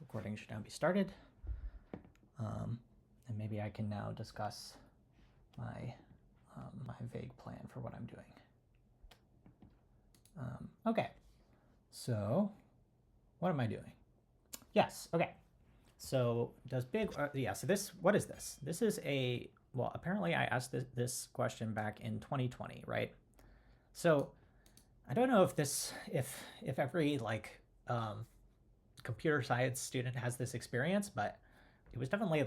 Recording should now be started. And maybe I can now discuss my vague plan for what I'm doing. Okay, so what am I doing? Yes, okay. So does big, so this, what is this? This is a, well, apparently I asked this question back in 2020, right? So I don't know if this, if every computer science student has this experience, but it was definitely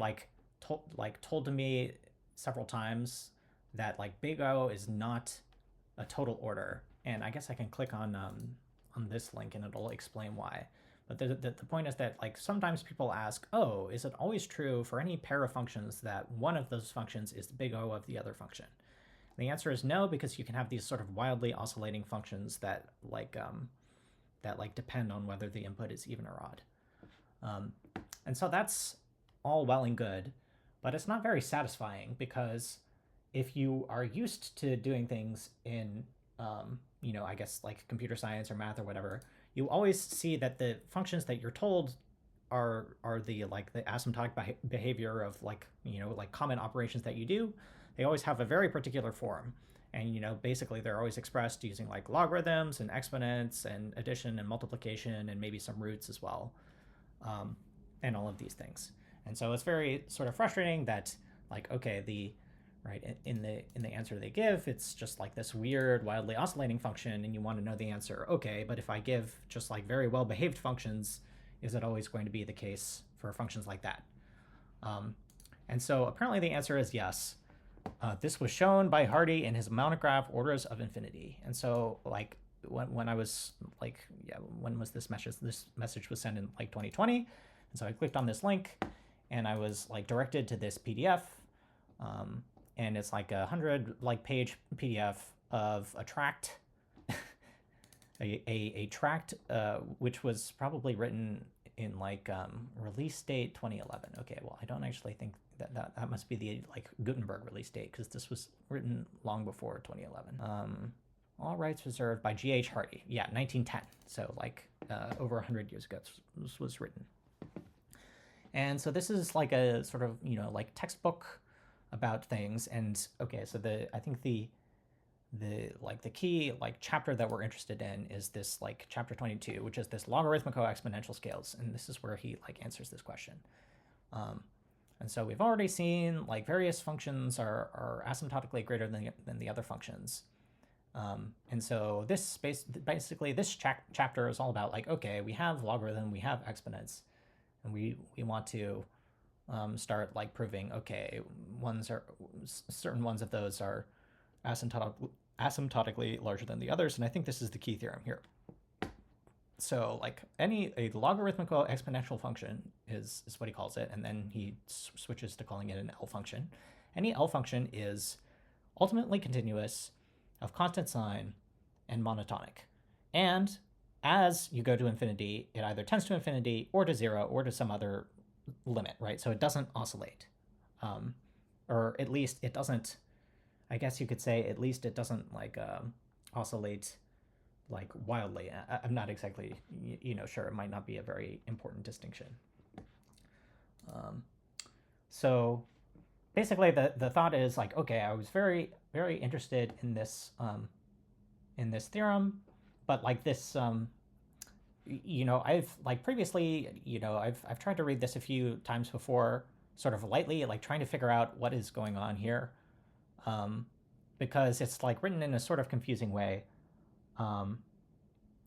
told to me several times that big O is not a total order. And I guess I can click on this link and it'll explain why. But the point is that sometimes people ask, oh, is it always true for any pair of functions that one of those functions is the big O of the other function? And the answer is no, because you can have these sort of wildly oscillating functions that depend on whether the input is even or odd. And so that's all well and good, but it's not very satisfying, because if you are used to doing things in, I guess computer science or math or whatever, you always see that the functions that you're told are the the asymptotic behavior of common operations that you do. They always have a very particular form. And, basically they're always expressed using logarithms and exponents and addition and multiplication and maybe some roots as well, and all of these things. And so it's very sort of frustrating that okay, in the answer they give, it's just this weird, wildly oscillating function, and you want to know the answer. Okay, but if I give just very well behaved functions, is it always going to be the case for functions like that? And so apparently the answer is yes. This was shown by Hardy in his monograph Orders of Infinity. And so when I was when was this message? This message was sent in 2020. And so I clicked on this link and I was directed to this PDF. And it's a 100 page PDF of a tract, a tract which was probably written in release date 2011. Okay, well, I don't actually think that must be the Gutenberg release date, because this was written long before 2011. All rights reserved by G.H. Hardy. Yeah, 1910. So over 100 years ago this was written. And so this is a sort of textbook about things. And okay, so I think the key chapter that we're interested in is this chapter 22, which is this logarithmico-exponential scales, and this is where he answers this question. And so we've already seen various functions are asymptotically greater than the other functions. And so this basically this chapter is all about okay, we have logarithm, we have exponents, and we want to start proving, okay, certain ones of those are asymptotically larger than the others, and I think this is the key theorem here. So a logarithmical exponential function is what he calls it, and then he switches to calling it an L function. Any L function is ultimately continuous, of constant sign, and monotonic. And as you go to infinity, it either tends to infinity or to zero or to some other limit, right? So it doesn't oscillate, or at least it doesn't, I guess you could say, at least it doesn't oscillate wildly. I'm not exactly sure. It might not be a very important distinction. So basically the thought is okay, I was very, very interested in this theorem, but this I've previously, I've tried to read this a few times before, sort of lightly, trying to figure out what is going on here, because it's written in a sort of confusing way.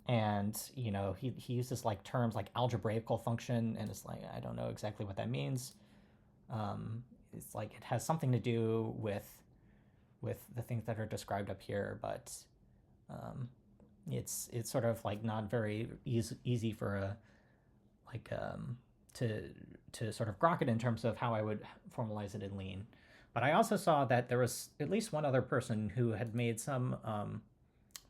And he uses terms like algebraical function, and it's I don't know exactly what that means. It's it has something to do with the things that are described up here, but it's sort of not very easy for a to sort of grok it in terms of how I would formalize it in Lean. But I also saw that there was at least one other person who had made some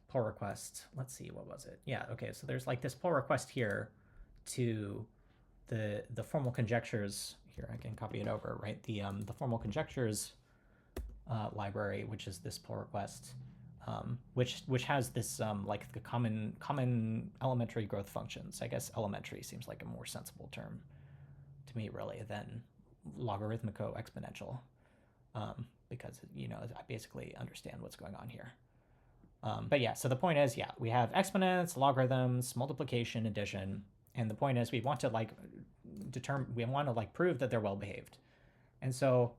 pull request. Let's see, what was it? Yeah, okay, so there's this pull request here to the formal conjectures. Here, I can copy it over, right? The formal conjectures library, which is this pull request. which has this like the common elementary growth functions. I guess elementary seems like a more sensible term to me, really, than logarithmico-exponential, because I basically understand what's going on here. But yeah, so the point is, yeah, we have exponents, logarithms, multiplication, addition, and the point is we want to prove that they're well behaved. And so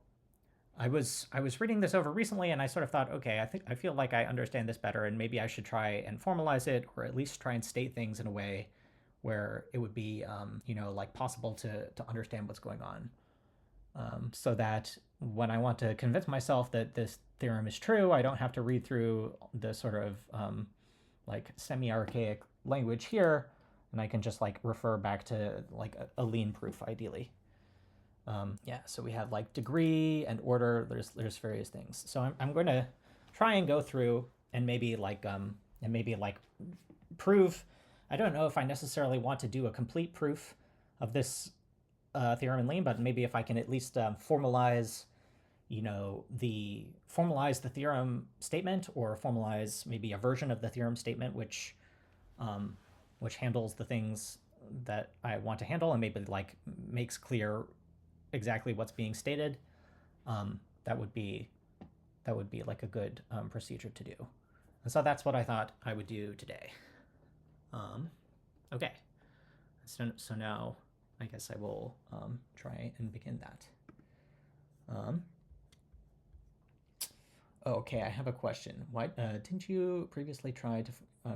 I was reading this over recently, and I sort of thought, okay, I feel like I understand this better, and maybe I should try and formalize it, or at least try and state things in a way where it would be like possible to understand what's going on, so that when I want to convince myself that this theorem is true, I don't have to read through the sort of like semi-archaic language here, and I can just like refer back to like a lean proof, ideally. Yeah, so we have like degree and order. There's various things. So I'm going to try and go through and maybe prove. I don't know if I necessarily want to do a complete proof of this theorem in lean, but maybe if I can at least formalize the theorem statement, or formalize maybe a version of the theorem statement which handles the things that I want to handle, and maybe like makes clear exactly what's being stated. That would be like a good procedure to do. And so that's what I thought I would do today. Okay, so now I guess I will try and begin that. Okay, I have a question. Why didn't you previously try to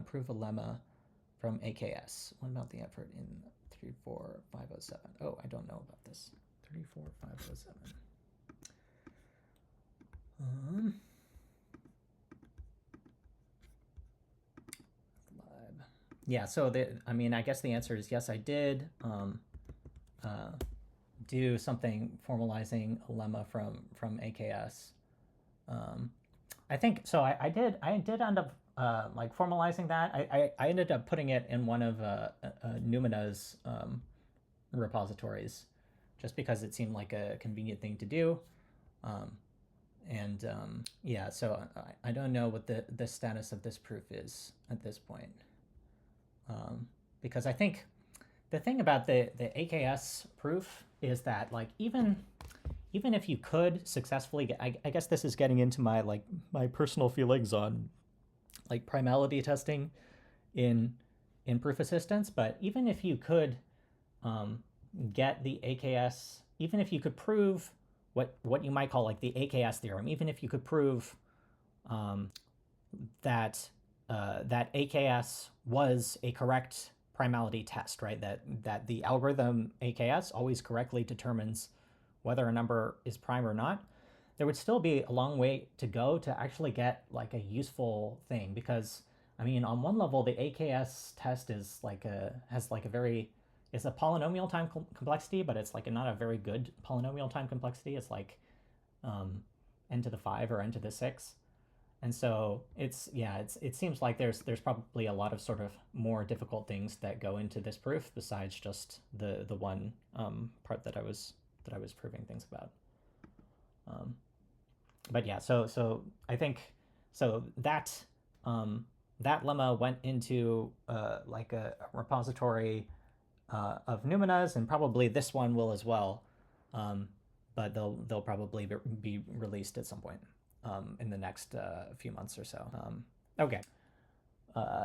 prove a lemma from AKS? What about the effort in 34507? Oh, I don't know about this. 34507. Yeah, so I guess the answer is yes, I did do something formalizing a lemma from AKS. I think so. I did end up like formalizing that. I ended up putting it in one of Numena's repositories, just because it seemed like a convenient thing to do. Yeah, so I don't know what the status of this proof is at this point. Because I think the thing about the AKS proof is that, like, even if you could successfully get, I guess this is getting into my personal feelings on like primality testing in proof assistance, but even if you could get the AKS, even if you could prove what you might call like the AKS theorem, even if you could prove that AKS was a correct primality test, right? That the algorithm AKS always correctly determines whether a number is prime or not, there would still be a long way to go to actually get like a useful thing. Because on one level, the AKS test is it's a polynomial time complexity, but it's like not a very good polynomial time complexity. It's like n to the 5 or n to the 6. And so it seems like there's probably a lot of sort of more difficult things that go into this proof besides just the one part that I was proving things about. But yeah, so I think that lemma went into like a repository of Numena's, and probably this one will as well. But they'll probably be released at some point in the next few months or so. Okay.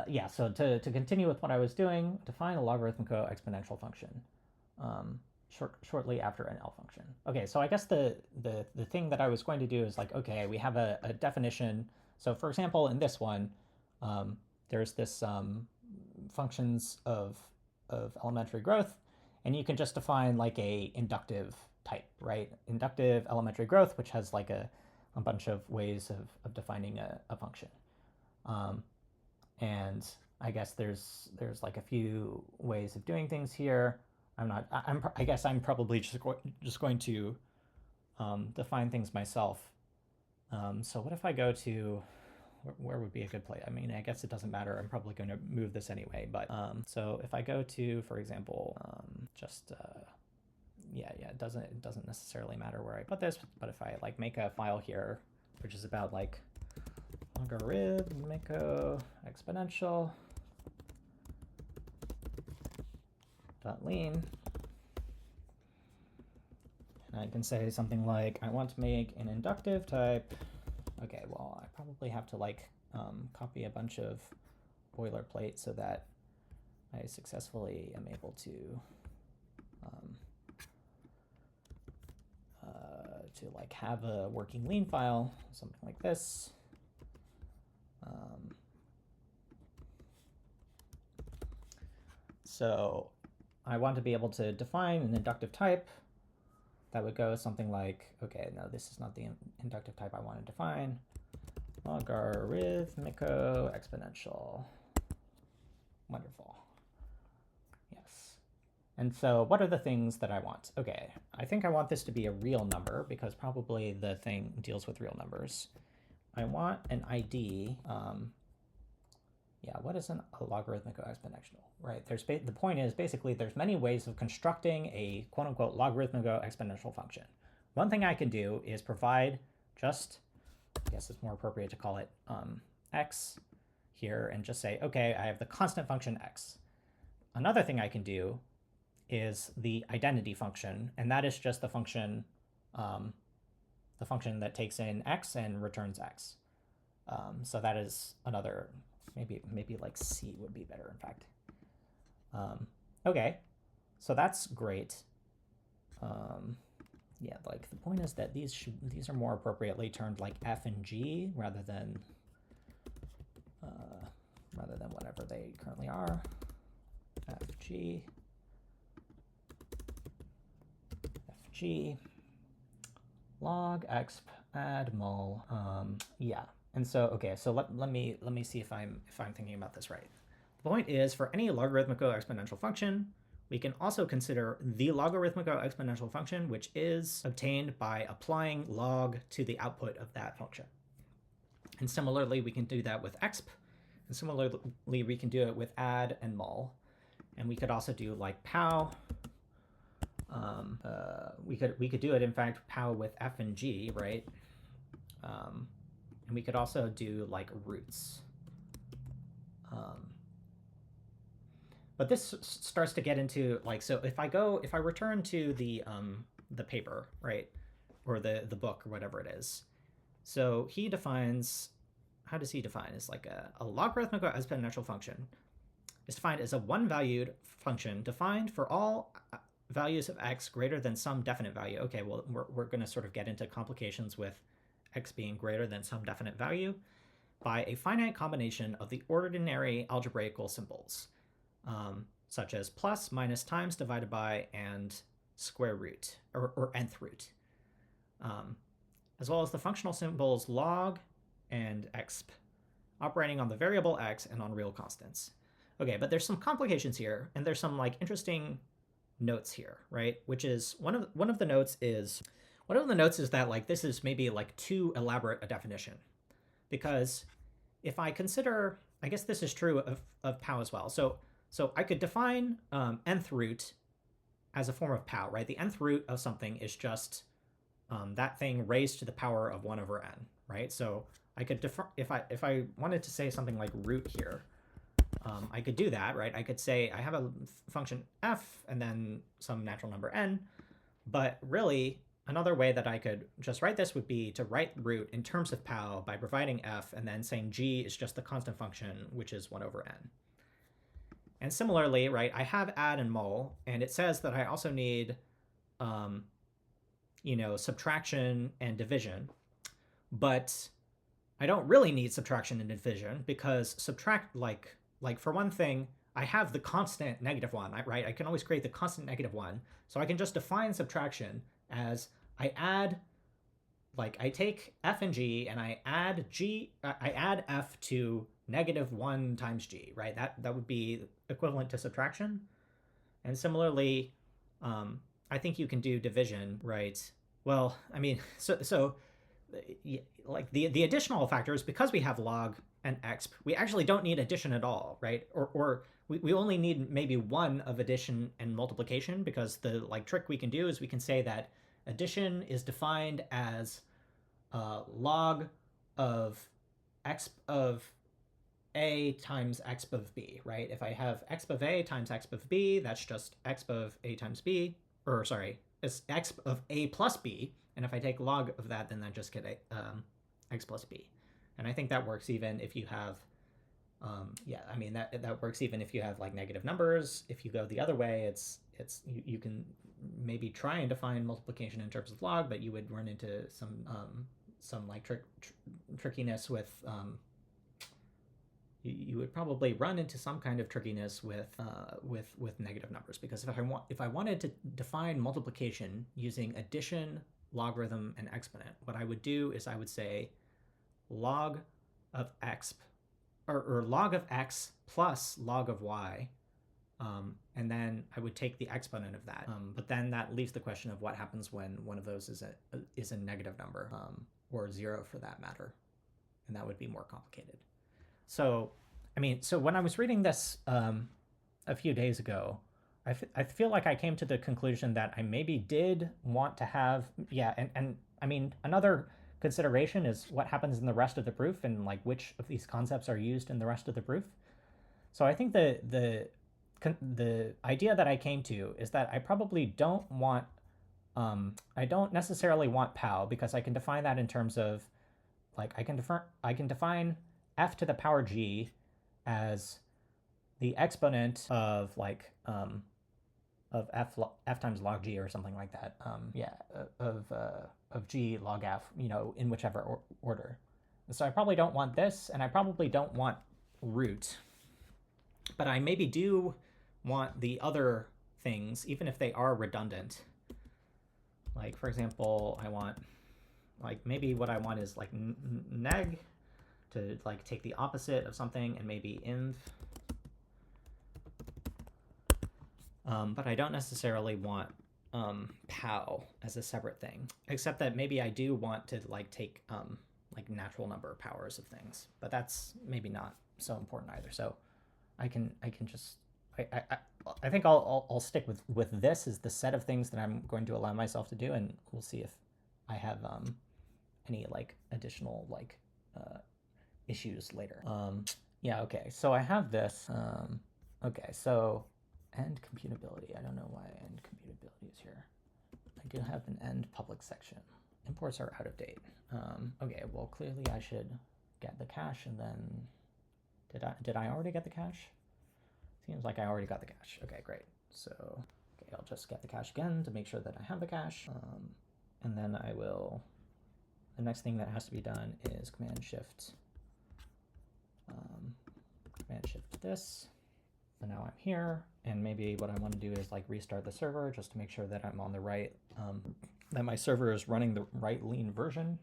Yeah, so to continue with what I was doing, define a logarithmico-exponential function shortly after an L function. Okay, so I guess the thing that I was going to do is like, okay, we have a definition. So for example, in this one, there's this functions of elementary growth, and you can just define like a inductive type, right? Inductive elementary growth, which has like a bunch of ways of defining a function. And I guess there's like a few ways of doing things here. I guess I'm probably just going to define things myself. So what if I go to, where would be a good place? I guess it doesn't matter. I'm probably going to move this anyway. But so if I go to, for example, it doesn't necessarily matter where I put this. But if I like make a file here, which is about like logarithmico-exponential dot lean. And I can say something like, I want to make an inductive type. Okay, well, I probably have to like copy a bunch of boilerplate so that I successfully am able to like have a working lean file, something like this. So I want to be able to define an inductive type that would go something like, okay, no, this is not the inductive type I want to define. Logarithmico-exponential. Wonderful. Yes. And so what are the things that I want? Okay, I think I want this to be a real number because probably the thing deals with real numbers. I want an ID. Yeah, what is a logarithmico-exponential, right? The point is basically there's many ways of constructing a quote-unquote logarithmico-exponential function. One thing I can do is provide just, I guess it's more appropriate to call it x here and just say, okay, I have the constant function x. Another thing I can do is the identity function, and that is just the function that takes in x and returns x. So that is another, maybe like C would be better, in fact. Okay, so that's great. Yeah, like the point is that these are more appropriately termed like F and G rather than whatever they currently are. FG, log exp add mul. Yeah. And so, okay, so let me see if I'm thinking about this right. The point is, for any logarithmico-exponential function, we can also consider the logarithmico-exponential function, which is obtained by applying log to the output of that function. And similarly, we can do that with exp, and similarly, we can do it with add and mul. And we could also do like pow. We could do it, in fact, pow with f and g, right? And we could also do like roots. But this starts to get into like, so if I return to the paper, right, or the book or whatever it is, so he defines, how does he define? It's like a logarithmic exponential function is defined as a one-valued function defined for all values of x greater than some definite value. Okay, well, we're going to sort of get into complications with x being greater than some definite value by a finite combination of the ordinary algebraical symbols, such as plus, minus, times, divided by, and square root, or nth root, as well as the functional symbols log and exp, operating on the variable x and on real constants. Okay, but there's some complications here, and there's some like interesting notes here, right? Which is one of the notes is that like this is maybe like too elaborate a definition, because if I consider, I guess this is true of pow as well. So I could define nth root as a form of pow, right? The nth root of something is just that thing raised to the power of 1 over n, right? So I could if I wanted to say something like root here, I could do that, right? I could say I have a function f and then some natural number n, but really another way that I could just write this would be to write root in terms of pow by providing f and then saying g is just the constant function, which is 1 over n. And similarly, right, I have add and mul, and it says that I also need, subtraction and division, but I don't really need subtraction and division because like for one thing, I have the constant -1, right? I can always create the constant -1, so I can just define subtraction as I add, like I take f and g and I add f to -1 times g, right? That would be equivalent to subtraction. And similarly, I think you can do division, right? Well, I mean, so like the additional factors, because we have log and exp, we actually don't need addition at all, right? Or we only need maybe one of addition and multiplication, because the like trick we can do is we can say that addition is defined as log of exp of a times exp of b, right? If I have exp of a times exp of b, that's just exp of a times b, or sorry, it's exp of a plus b, and if I take log of that, then I just get x plus b. And I think that works even if you have, yeah, I mean, that works even if you have like negative numbers. If you go the other way, you can maybe try and define multiplication in terms of log, but you would run into some like trickiness with, you would probably run into some kind of trickiness with negative numbers, because if I wanted to define multiplication using addition, logarithm, and exponent, what I would do is I would say log of x, or log of x plus log of y, and then I would take the exponent of that. But then that leaves the question of what happens when one of those is a negative number, or 0 for that matter, and that would be more complicated. So, I mean, so when I was reading this a few days ago, I feel like I came to the conclusion that I maybe did want to have, yeah, and I mean, another consideration is what happens in the rest of the proof and like which of these concepts are used in the rest of the proof. So I think the idea that I came to is that I probably don't want, I don't necessarily want POW, because I can define that in terms of, like, I can define f to the power g as the exponent of like of f times log g or something like that. Yeah, of g log f, you know, in whichever order. So I probably don't want this, and I probably don't want root, but I maybe do want the other things, even if they are redundant. Like, for example, I want, like, maybe what I want is like neg, to like take the opposite of something, and maybe inv. But I don't necessarily want POW as a separate thing, except that maybe I do want to like take like natural number powers of things, but that's maybe not so important either. So I can just, I think I'll stick with this as the set of things that I'm going to allow myself to do, and we'll see if I have any like additional like issues later. Yeah, okay, so I have this. Okay, so end computability. I don't know why end computability is here. I do have an end public section. Imports are out of date. Okay, well, clearly I should get the cache, and then did I already get the cache? Seems like I already got the cache. Okay, great. So okay, I'll just get the cache again to make sure that I have the cache, and then I will. The next thing that has to be done is Command Shift this. So now I'm here, and maybe what I want to do is like restart the server just to make sure that I'm on the right, that my server is running the right lean version.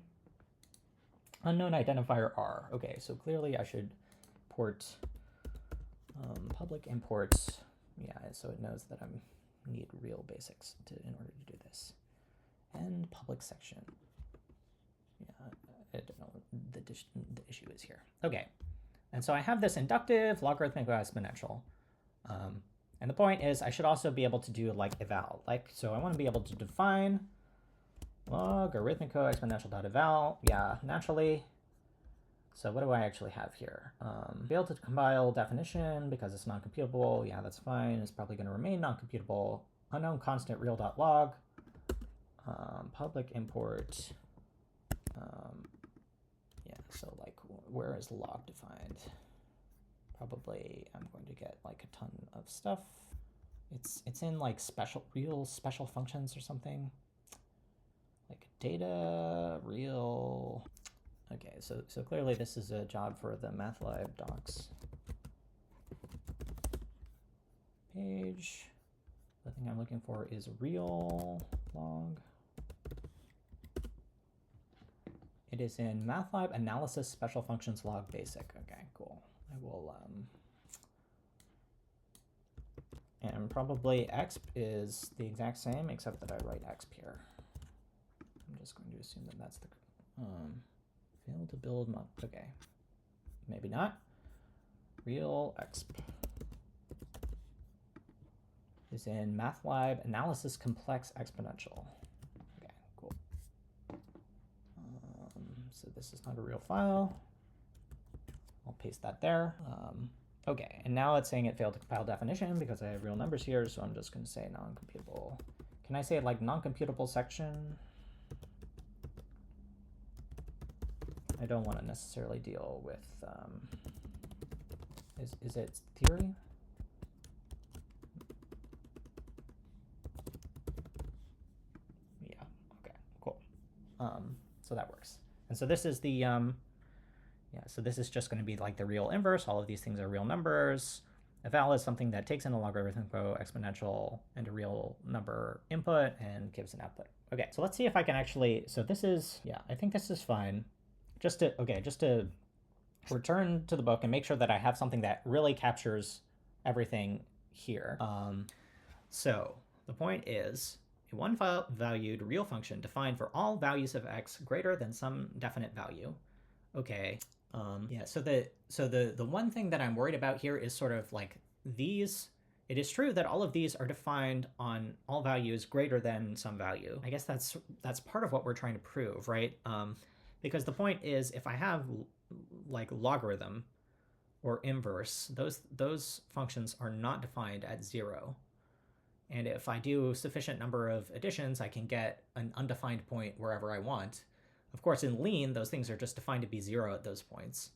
Unknown identifier R. Okay, so clearly I should port public imports. Yeah, so it knows that I need real basics in order to do this. And public section. Yeah, I don't know what the issue is here. Okay, and so I have this inductive, logarithmic, exponential. And the point is I should also be able to do like eval. Like, so I want to be able to define logarithmico-exponential.eval. Yeah, naturally. So what do I actually have here? Be able to compile definition because it's non-computable. Yeah, that's fine. It's probably going to remain non-computable. Unknown constant real.log. Public import. Yeah, so like where is log defined? Probably I'm going to get like a ton of stuff. It's in like real special functions or something. Like data, real. Okay, so clearly this is a job for the MathLib docs page. The thing I'm looking for is real log. It is in MathLib analysis special functions log basic. Okay, cool. I will, and probably exp is the exact same, except that I write exp here. I'm just going to assume that that's the, fail to build, okay, maybe not. Real exp is in MathLib analysis complex exponential. Okay, cool. So this is not a real file. paste that there. Okay, and now it's saying it failed to compile definition because I have real numbers here, so I'm just going to say non-computable. Can I say like non-computable section? I don't want to necessarily deal with, is it theory? Yeah, okay, cool. So that works. And so this is the, yeah, so this is just going to be like the real inverse. All of these things are real numbers. A val is something that takes in a logarithmic exponential and a real number input and gives an output. Okay, so let's see if I can actually, so this is, yeah, I think this is fine. Just to return to the book and make sure that I have something that really captures everything here. So the point is, a one-valued real function defined for all values of x greater than some definite value. Okay. Yeah. So the one thing that I'm worried about here is sort of like these. It is true that all of these are defined on all values greater than some value. I guess that's part of what we're trying to prove, right? Because the point is, if I have like logarithm or inverse, those functions are not defined at 0. And if I do sufficient number of additions, I can get an undefined point wherever I want. Of course, in lean, those things are just defined to be 0 at those points.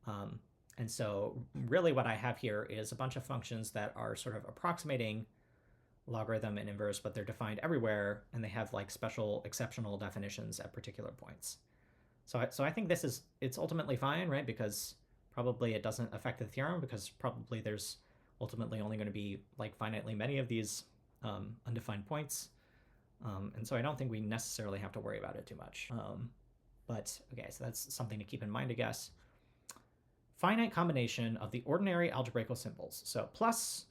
And so really what I have here is a bunch of functions that are sort of approximating logarithm and inverse, but they're defined everywhere, and they have like special exceptional definitions at particular points. So I think it's ultimately fine, right? Because probably it doesn't affect the theorem, because probably there's ultimately only going to be like finitely many of these undefined points. And so I don't think we necessarily have to worry about it too much. But okay, so that's something to keep in mind, I guess. Finite combination of the ordinary algebraical symbols. So plus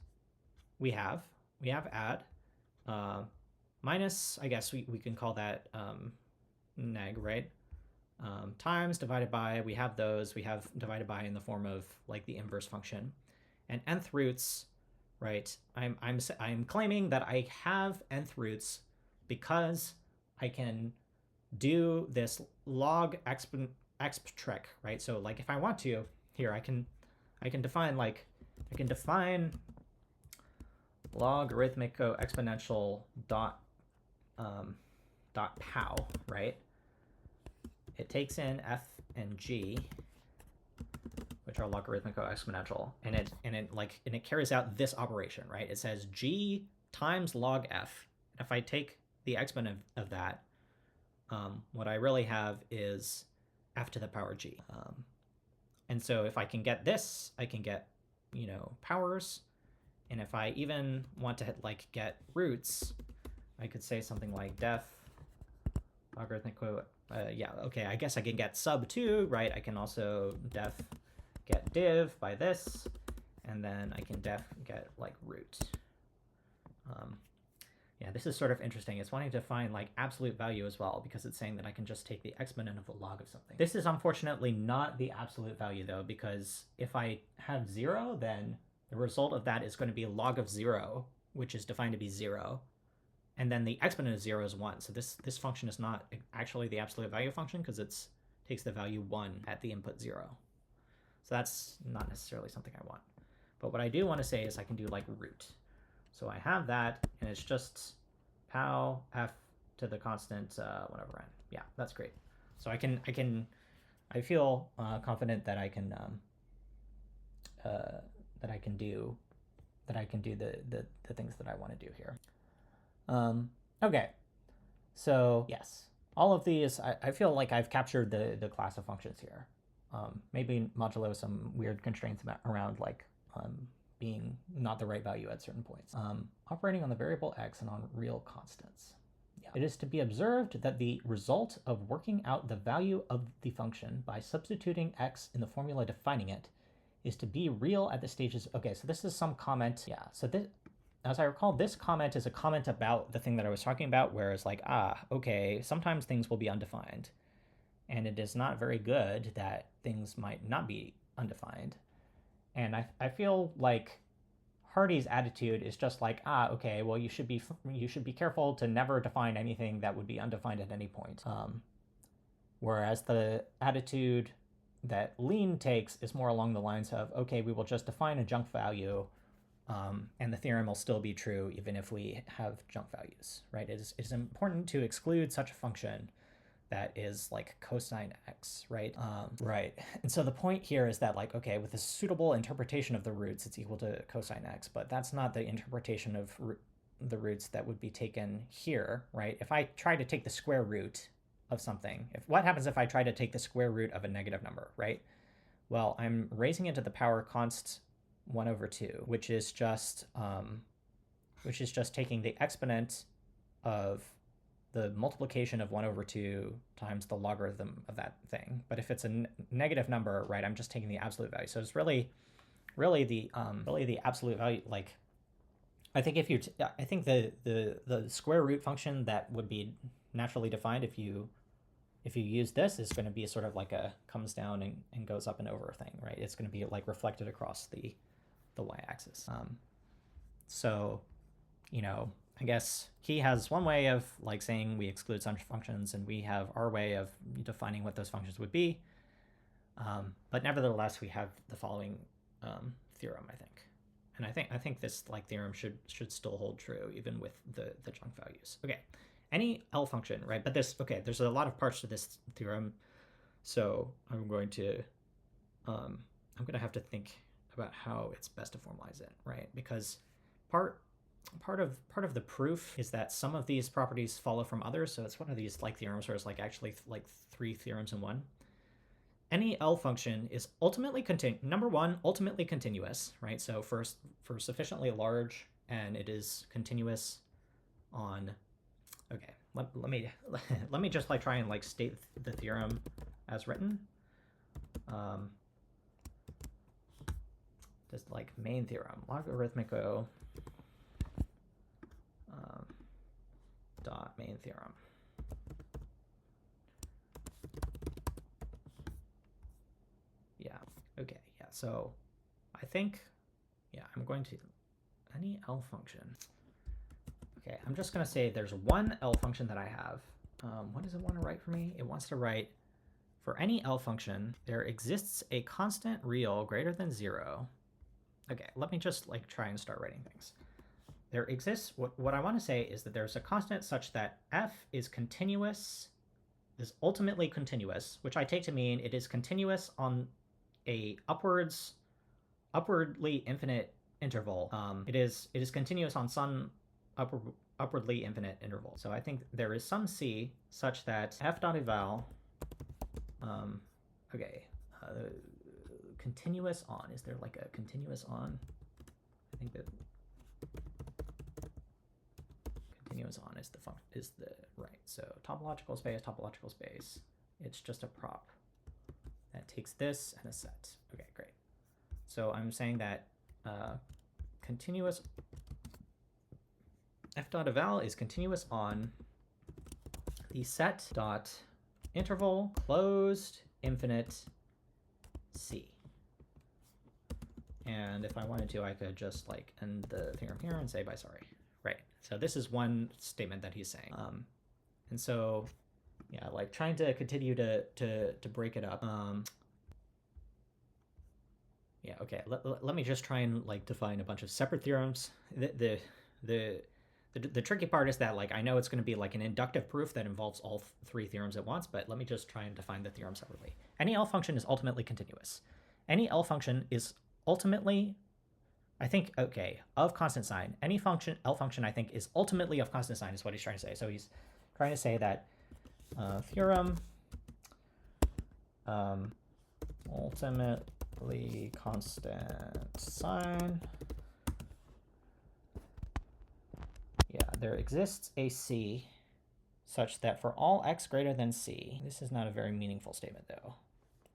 we have add, minus, I guess we can call that neg, right? Times, divided by, we have those, we have divided by in the form of like the inverse function. And nth roots, right? I'm claiming that I have nth roots because I can do this log exp trick, right? So like if I want to, here I can define logarithmico exponential dot pow, right? It takes in f and g, which are logarithmico exponential, and it carries out this operation, right? It says g times log f. If I take the exponent of that, what I really have is f to the power g. And so if I can get this, I can get, powers. And if I even want to like get roots, I could say something like def logarithmico, yeah, okay, I guess I can get sub 2, right? I can also def get div by this, and then I can def get like root. Yeah, this is sort of interesting. It's wanting to find like absolute value as well, because it's saying that I can just take the exponent of a log of something. This is unfortunately not the absolute value though, because if I have 0, then the result of that is going to be log of 0, which is defined to be 0. And then the exponent of 0 is 1. So this function is not actually the absolute value function, because it takes the value 1 at the input 0. So that's not necessarily something I want. But what I do want to say is I can do like root. So I have that, and it's just pow f to the constant whatever n. Yeah, that's great. So I feel confident that I can do the things that I want to do here. Okay, so yes, all of these, I feel like I've captured the class of functions here. Maybe modulo some weird constraints around like being not the right value at certain points. Operating on the variable x and on real constants. Yeah. It is to be observed that the result of working out the value of the function by substituting x in the formula defining it is to be real at the stages. Okay, so this is some comment. Yeah, so this, as I recall, this comment is a comment about the thing that I was talking about, where it's like, okay, sometimes things will be undefined. And it is not very good that things might not be undefined. And I feel like Hardy's attitude is just like, okay, well, you should be careful to never define anything that would be undefined at any point. Whereas the attitude that Lean takes is more along the lines of, okay, we will just define a junk value, and the theorem will still be true even if we have junk values, right? It is important to exclude such a function that is like cosine x, right? Right. And so the point here is that, like, okay, with a suitable interpretation of the roots, it's equal to cosine x, but that's not the interpretation of the roots that would be taken here, right? If I try to take the square root of something, what happens if I try to take the square root of a negative number, right? Well, I'm raising it to the power const 1 over 2, which is just taking the exponent of the multiplication of 1 over 2 times the logarithm of that thing. But if it's a negative number, right, I'm just taking the absolute value. So it's really the absolute value. Like, I think if you I think the square root function that would be naturally defined if you use this is going to be sort of like a comes down and goes up and over thing, right? It's going to be like reflected across the y-axis. So, you know, I guess he has one way of like saying we exclude such functions, and we have our way of defining what those functions would be. But nevertheless, we have the following theorem, I think. And I think this like theorem should still hold true even with the junk values. Okay, any L function, right? But there's a lot of parts to this theorem, so I'm going to have to think about how it's best to formalize it, right? Because part of the proof is that some of these properties follow from others, so it's one of these like theorems where it's like actually like 3 theorems in one. Any L function is ultimately number one, ultimately continuous, right? So for sufficiently large, and it is continuous on. Okay, let me just like try and like state the theorem as written. Just like main theorem, logarithmico dot main theorem. Yeah. Okay. Yeah. So I think, yeah, I'm going to any L function. Okay, I'm just going to say there's one L function that I have. What does it want to write for me? It wants to write, for any L function, there exists a constant real greater than 0. Okay, let me just like try and start writing things. There exists, what I want to say is that there's a constant such that f is continuous, is ultimately continuous, which I take to mean it is continuous on a upwardly infinite interval. It is continuous on some upwardly infinite interval. So I think there is some c such that f dot eval, continuous on. Is there like a continuous on? I think that continuous on is the right. So topological space. It's just a prop that takes this and a set. Okay, great. So I'm saying that continuous f dot eval is continuous on the set dot interval closed infinite c. And if I wanted to, I could just like end the theorem here and say bye sorry. Right. So this is one statement that he's saying. And so, yeah, like trying to continue to break it up. Yeah. Okay. Let me just try and like define a bunch of separate theorems. The tricky part is that like I know it's going to be like an inductive proof that involves all 3 theorems at once, but let me just try and define the theorem separately. Any L function is ultimately continuous. Any L function is ultimately, I think, okay, of constant sign. Any function, L function, I think, is ultimately of constant sign is what he's trying to say. So he's trying to say that theorem ultimately constant sign. Yeah, there exists a c such that for all x greater than c, this is not a very meaningful statement though.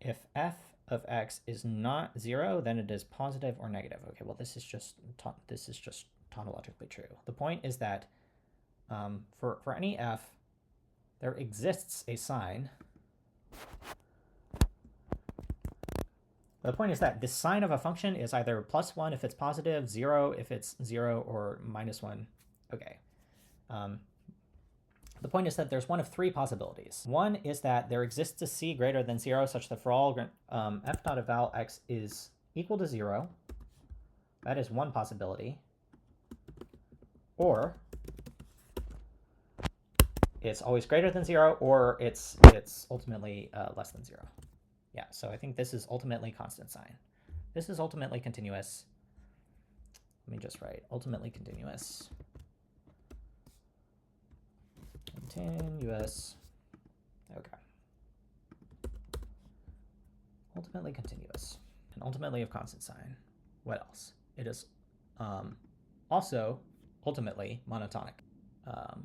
If f of x is not 0, then it is positive or negative. Okay, well this is just tautologically true. The point is that for any f, there exists a sign. The point is that the sign of a function is either +1 if it's positive, 0 if it's 0, or -1. Okay. The point is that there's one of three possibilities. One is that there exists a c greater than 0 such that for all f dot of val x is equal to 0. That is one possibility. Or it's always greater than 0, or it's ultimately less than 0. Yeah, so I think this is ultimately constant sign. This is ultimately continuous. Let me just write ultimately continuous. Continuous. Okay. Ultimately continuous. And ultimately of constant sign. What else? It is also ultimately monotonic.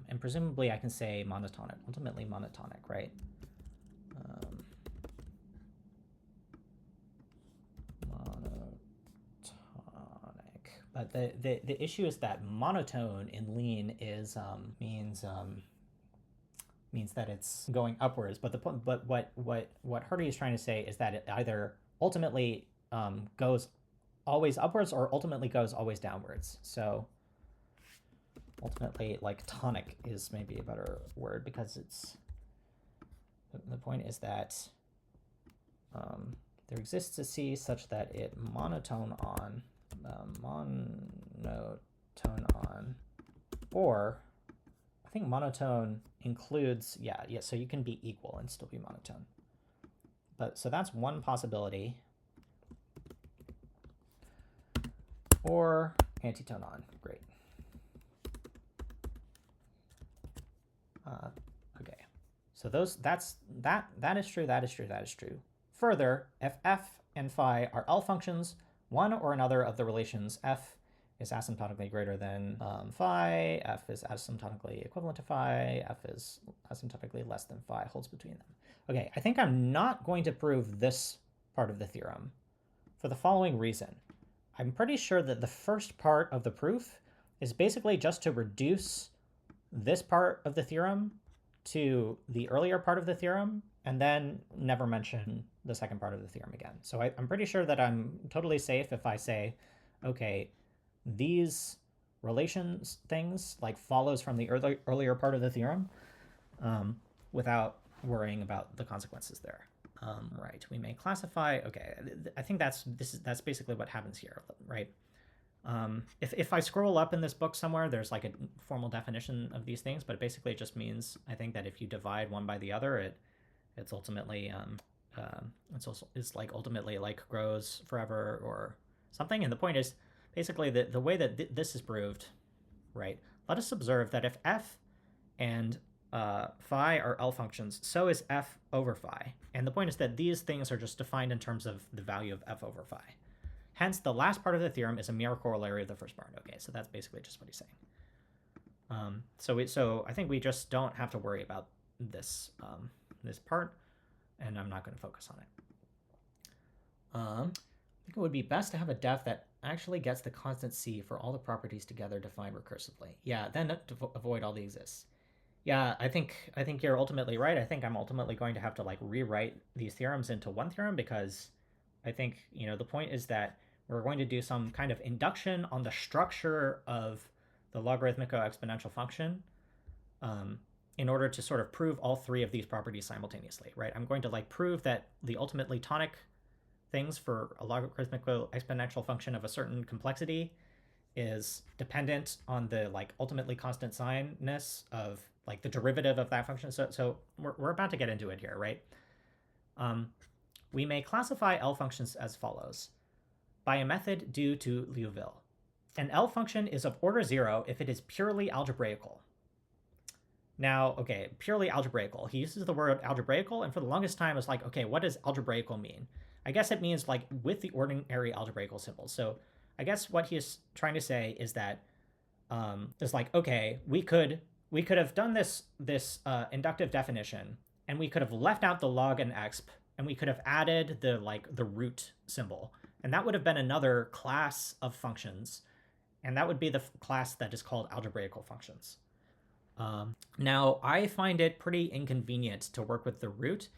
And presumably I can say monotonic. Ultimately monotonic, right? But the issue is that monotone in lean is means that it's going upwards. But the point, but what Hardy is trying to say is that it either ultimately goes always upwards or ultimately goes always downwards. So ultimately, like tonic is maybe a better word, because it's the point is that there exists a C such that it monotone on, or I think monotone includes, yeah, so you can be equal and still be monotone. But so that's one possibility. Or antitone on, great. Okay, so that is true, that is true, that is true. Further, if f and phi are L functions, one or another of the relations f is asymptotically greater than phi, f is asymptotically equivalent to phi, f is asymptotically less than phi, holds between them. Okay, I think I'm not going to prove this part of the theorem for the following reason. I'm pretty sure that the first part of the proof is basically just to reduce this part of the theorem to the earlier part of the theorem and then never mention the second part of the theorem again. So I'm pretty sure that I'm totally safe if I say, okay, these relations things like follows from the earlier part of the theorem without worrying about the consequences there. Right, we may classify, okay, I think that's basically what happens here, right? If I scroll up in this book somewhere, there's like a formal definition of these things, but basically it just means, I think, that if you divide one by the other, it's ultimately it's like ultimately like grows forever or something. And the point is basically the way that this is proved, right? Let us observe that if f and phi are L functions, so is f over phi. And the point is that these things are just defined in terms of the value of f over phi. Hence, the last part of the theorem is a mere corollary of the first part. Okay, so that's basically just what he's saying. So I think we just don't have to worry about this this part, and I'm not going to focus on it. I think it would be best to have a def that actually gets the constant C for all the properties together defined recursively. Yeah, then to avoid all the exists. Yeah, I think you're ultimately right. I think I'm ultimately going to have to like rewrite these theorems into one theorem, because I think, you know, the point is that we're going to do some kind of induction on the structure of the logarithmico-exponential function in order to sort of prove all three of these properties simultaneously, right? I'm going to like prove that the ultimately tonic things for a logarithmico-exponential function of a certain complexity is dependent on the like ultimately constant signness of like the derivative of that function. So we're about to get into it here, right? We may classify L functions as follows by a method due to Liouville. An L function is of order 0 if it is purely algebraical. Now, okay, purely algebraical. He uses the word algebraical, and for the longest time, it's like, okay, what does algebraical mean? I guess it means like with the ordinary algebraical symbols. So I guess what he is trying to say is that it's like, okay, we could have done this inductive definition, and we could have left out the log and exp, and we could have added the root symbol, and that would have been another class of functions, and that would be the class that is called algebraical functions. Now, I find it pretty inconvenient to work with the root,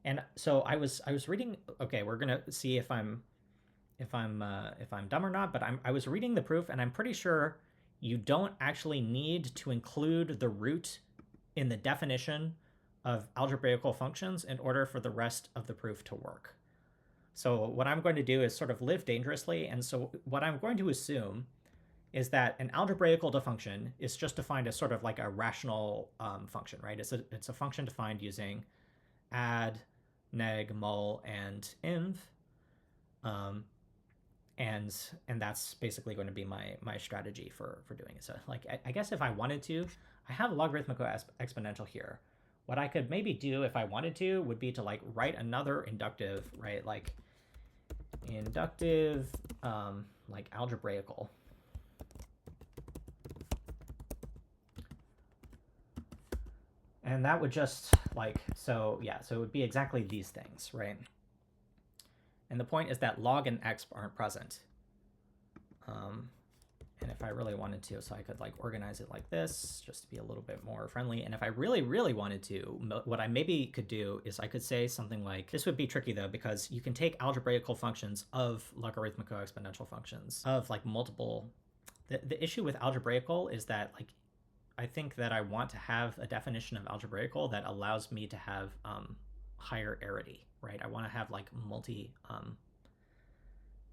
and so I was reading. Okay, we're gonna see if I'm dumb or not, but I was reading the proof, and I'm pretty sure you don't actually need to include the root in the definition of algebraical functions in order for the rest of the proof to work. So what I'm going to do is sort of live dangerously. And so what I'm going to assume is that an algebraical function is just defined as sort of like a rational function, right? It's a function defined using add, neg, mul, and inv. And that's basically going to be my strategy for doing it. So like I guess if I wanted to, I have logarithmic exponential here. What I could maybe do if I wanted to would be to like write another inductive, right? Like inductive, like algebraical. And that would just like, so yeah, so it would be exactly these things, right? And the point is that log and exp aren't present. And if I really wanted to, so I could like organize it like this, just to be a little bit more friendly. And if I really, really wanted to, what I maybe could do is I could say something like, this would be tricky though, because you can take algebraical functions of logarithmic exponential functions of like multiple. The issue with algebraical is that like, I think that I want to have a definition of algebraical that allows me to have higher arity, right? I want to have like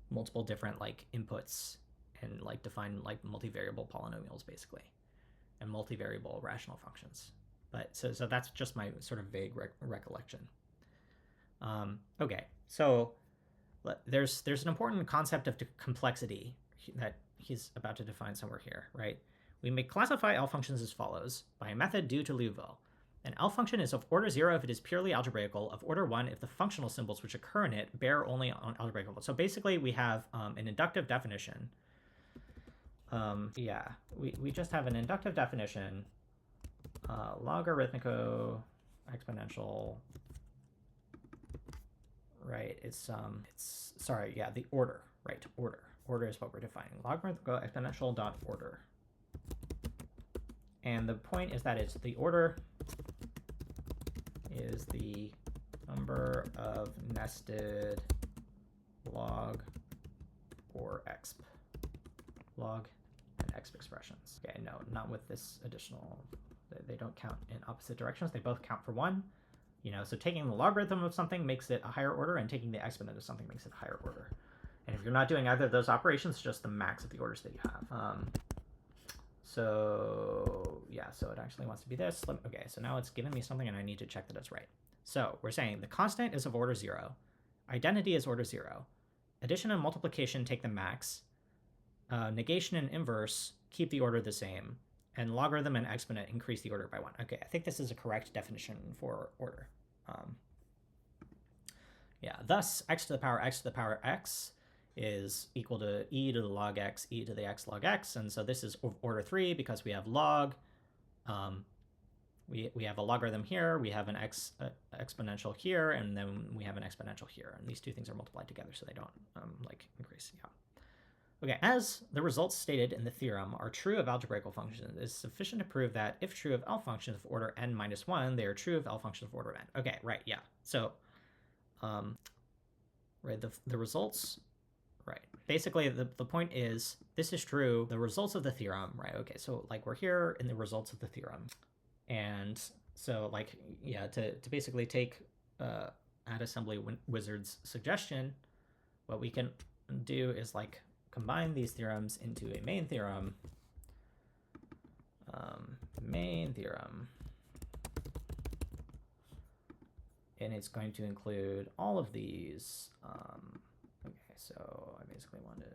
multiple different like inputs and like define like multivariable polynomials basically, and multivariable rational functions. But so that's just my sort of vague recollection. Okay, so there's an important concept of complexity that he's about to define somewhere here, right? We may classify L functions as follows by a method due to Liouville. An L function is of order 0 if it is purely algebraical, of order 1 if the functional symbols which occur in it bear only on algebraical. So basically we have an inductive definition. Yeah, we just have an inductive definition, logarithmico exponential, right? It's sorry, yeah, the order, right? Order is what we're defining. Logarithmico exponential dot order. And the point is that it's the order is the number of nested log or exp. Log and exp expressions. Okay, no, not with this additional, they don't count in opposite directions. They both count for 1. You know, so taking the logarithm of something makes it a higher order, and taking the exponent of something makes it a higher order. And if you're not doing either of those operations, just the max of the orders that you have. So yeah, so it actually wants to be this. Okay, so now it's given me something and I need to check that it's right. So we're saying the constant is of order 0. Identity is order 0. Addition and multiplication take the max. Negation and inverse keep the order the same. And logarithm and exponent increase the order by 1. Okay, I think this is a correct definition for order. Yeah, thus x to the power x is equal to e to the log x, e to the x log x. And so this is order 3 because we have log. We have a logarithm here, we have an exponential here, and then we have an exponential here. And these two things are multiplied together so they don't like increase. Yeah. Okay, as the results stated in the theorem are true of algebraical functions, it is sufficient to prove that if true of L functions of order n minus 1, they are true of L functions of order n. Okay, right, yeah. So, right, the results, right. Basically, the point is, this is true, the results of the theorem, right? Okay, so like we're here in the results of the theorem. And so like, yeah, to basically take Add Assembly Wizard's suggestion, what we can do is like combine these theorems into a main theorem. And it's going to include all of these. Okay, so I basically want to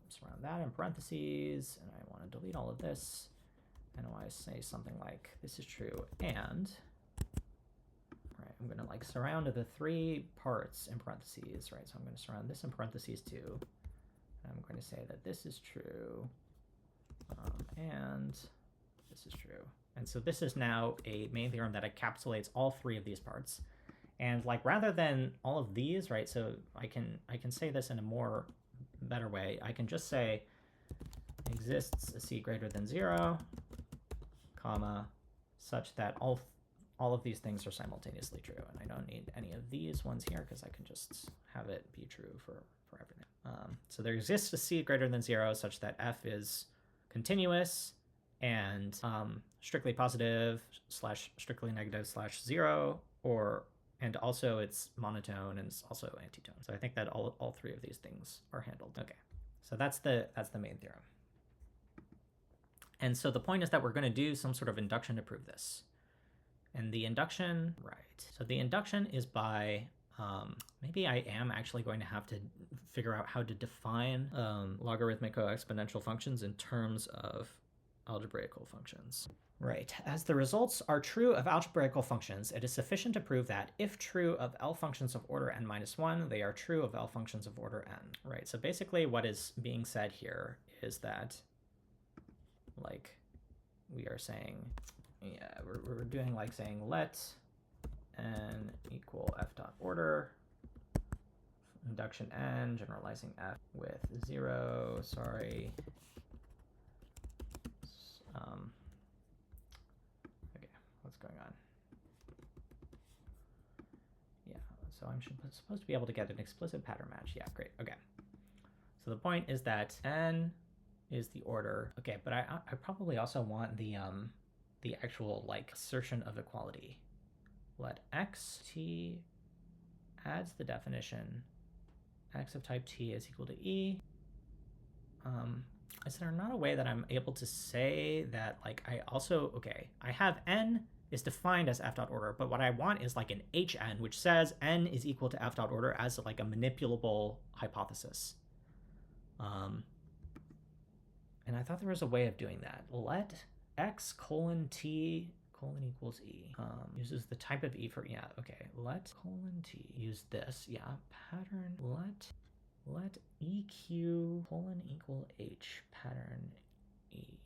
surround that in parentheses, and I want to delete all of this. And I want to say something like, this is true, and right, I'm going to like surround the 3 parts in parentheses, right? So I'm going to surround this in parentheses too. And I'm going to say that this is true, and this is true. And so this is now a main theorem that encapsulates all 3 of these parts. And like rather than all of these, right? So I can say this in a more better way. I can just say exists a c greater than 0, comma, such that all of these things are simultaneously true. And I don't need any of these ones here because I can just have it be true for everything. So there exists a c greater than 0 such that f is continuous and strictly positive / strictly negative / 0, and also it's monotone and it's also antitone. So I think that all three of these things are handled. Okay, so that's the main theorem. And so the point is that we're going to do some sort of induction to prove this. And the induction, right. So the induction is by, maybe I am actually going to have to figure out how to define logarithmico-exponential functions in terms of algebraical functions. Right. As the results are true of algebraical functions, it is sufficient to prove that if true of L functions of order n-1, they are true of L functions of order n. Right. So basically what is being said here is that, like, we are saying, yeah, we're doing like saying let n equal f dot order, induction n, generalizing f with 0, sorry. Okay, what's going on? Yeah, so I'm supposed to be able to get an explicit pattern match. Yeah, great, okay. So the point is that n is the order. Okay, but I probably also want the actual like assertion of equality. Let x t adds the definition x of type t is equal to e. Is there not a way that I'm able to say that, like, I also, okay, I have n is defined as f dot order, but what I want is like an hn, which says n is equal to f dot order as like a manipulable hypothesis. And I thought there was a way of doing that. Let x colon t colon equals e uses the type of e for, yeah, okay. Let colon t use this, yeah, pattern let eq colon equal h pattern e.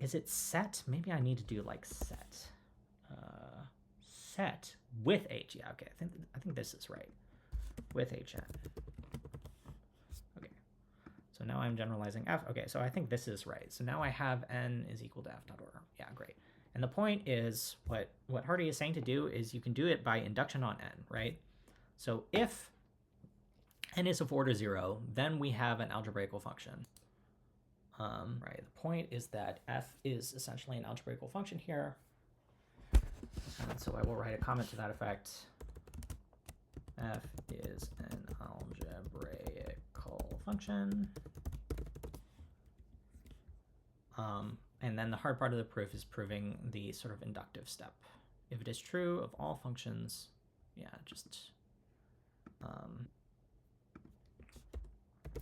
Is it set? Maybe I need to do like set. Set with h, yeah, okay. I think this is right. With hn. Okay. So now I'm generalizing f. Okay, so I think this is right. So now I have n is equal to f dot order. Yeah, great. And the point is, what Hardy is saying to do is you can do it by induction on n, right? So if n is of order 0, then we have an algebraical function. Right, the point is that f is essentially an algebraical function here. And so I will write a comment to that effect. F is an algebraical function. And then the hard part of the proof is proving the sort of inductive step. If it is true of all functions, yeah, just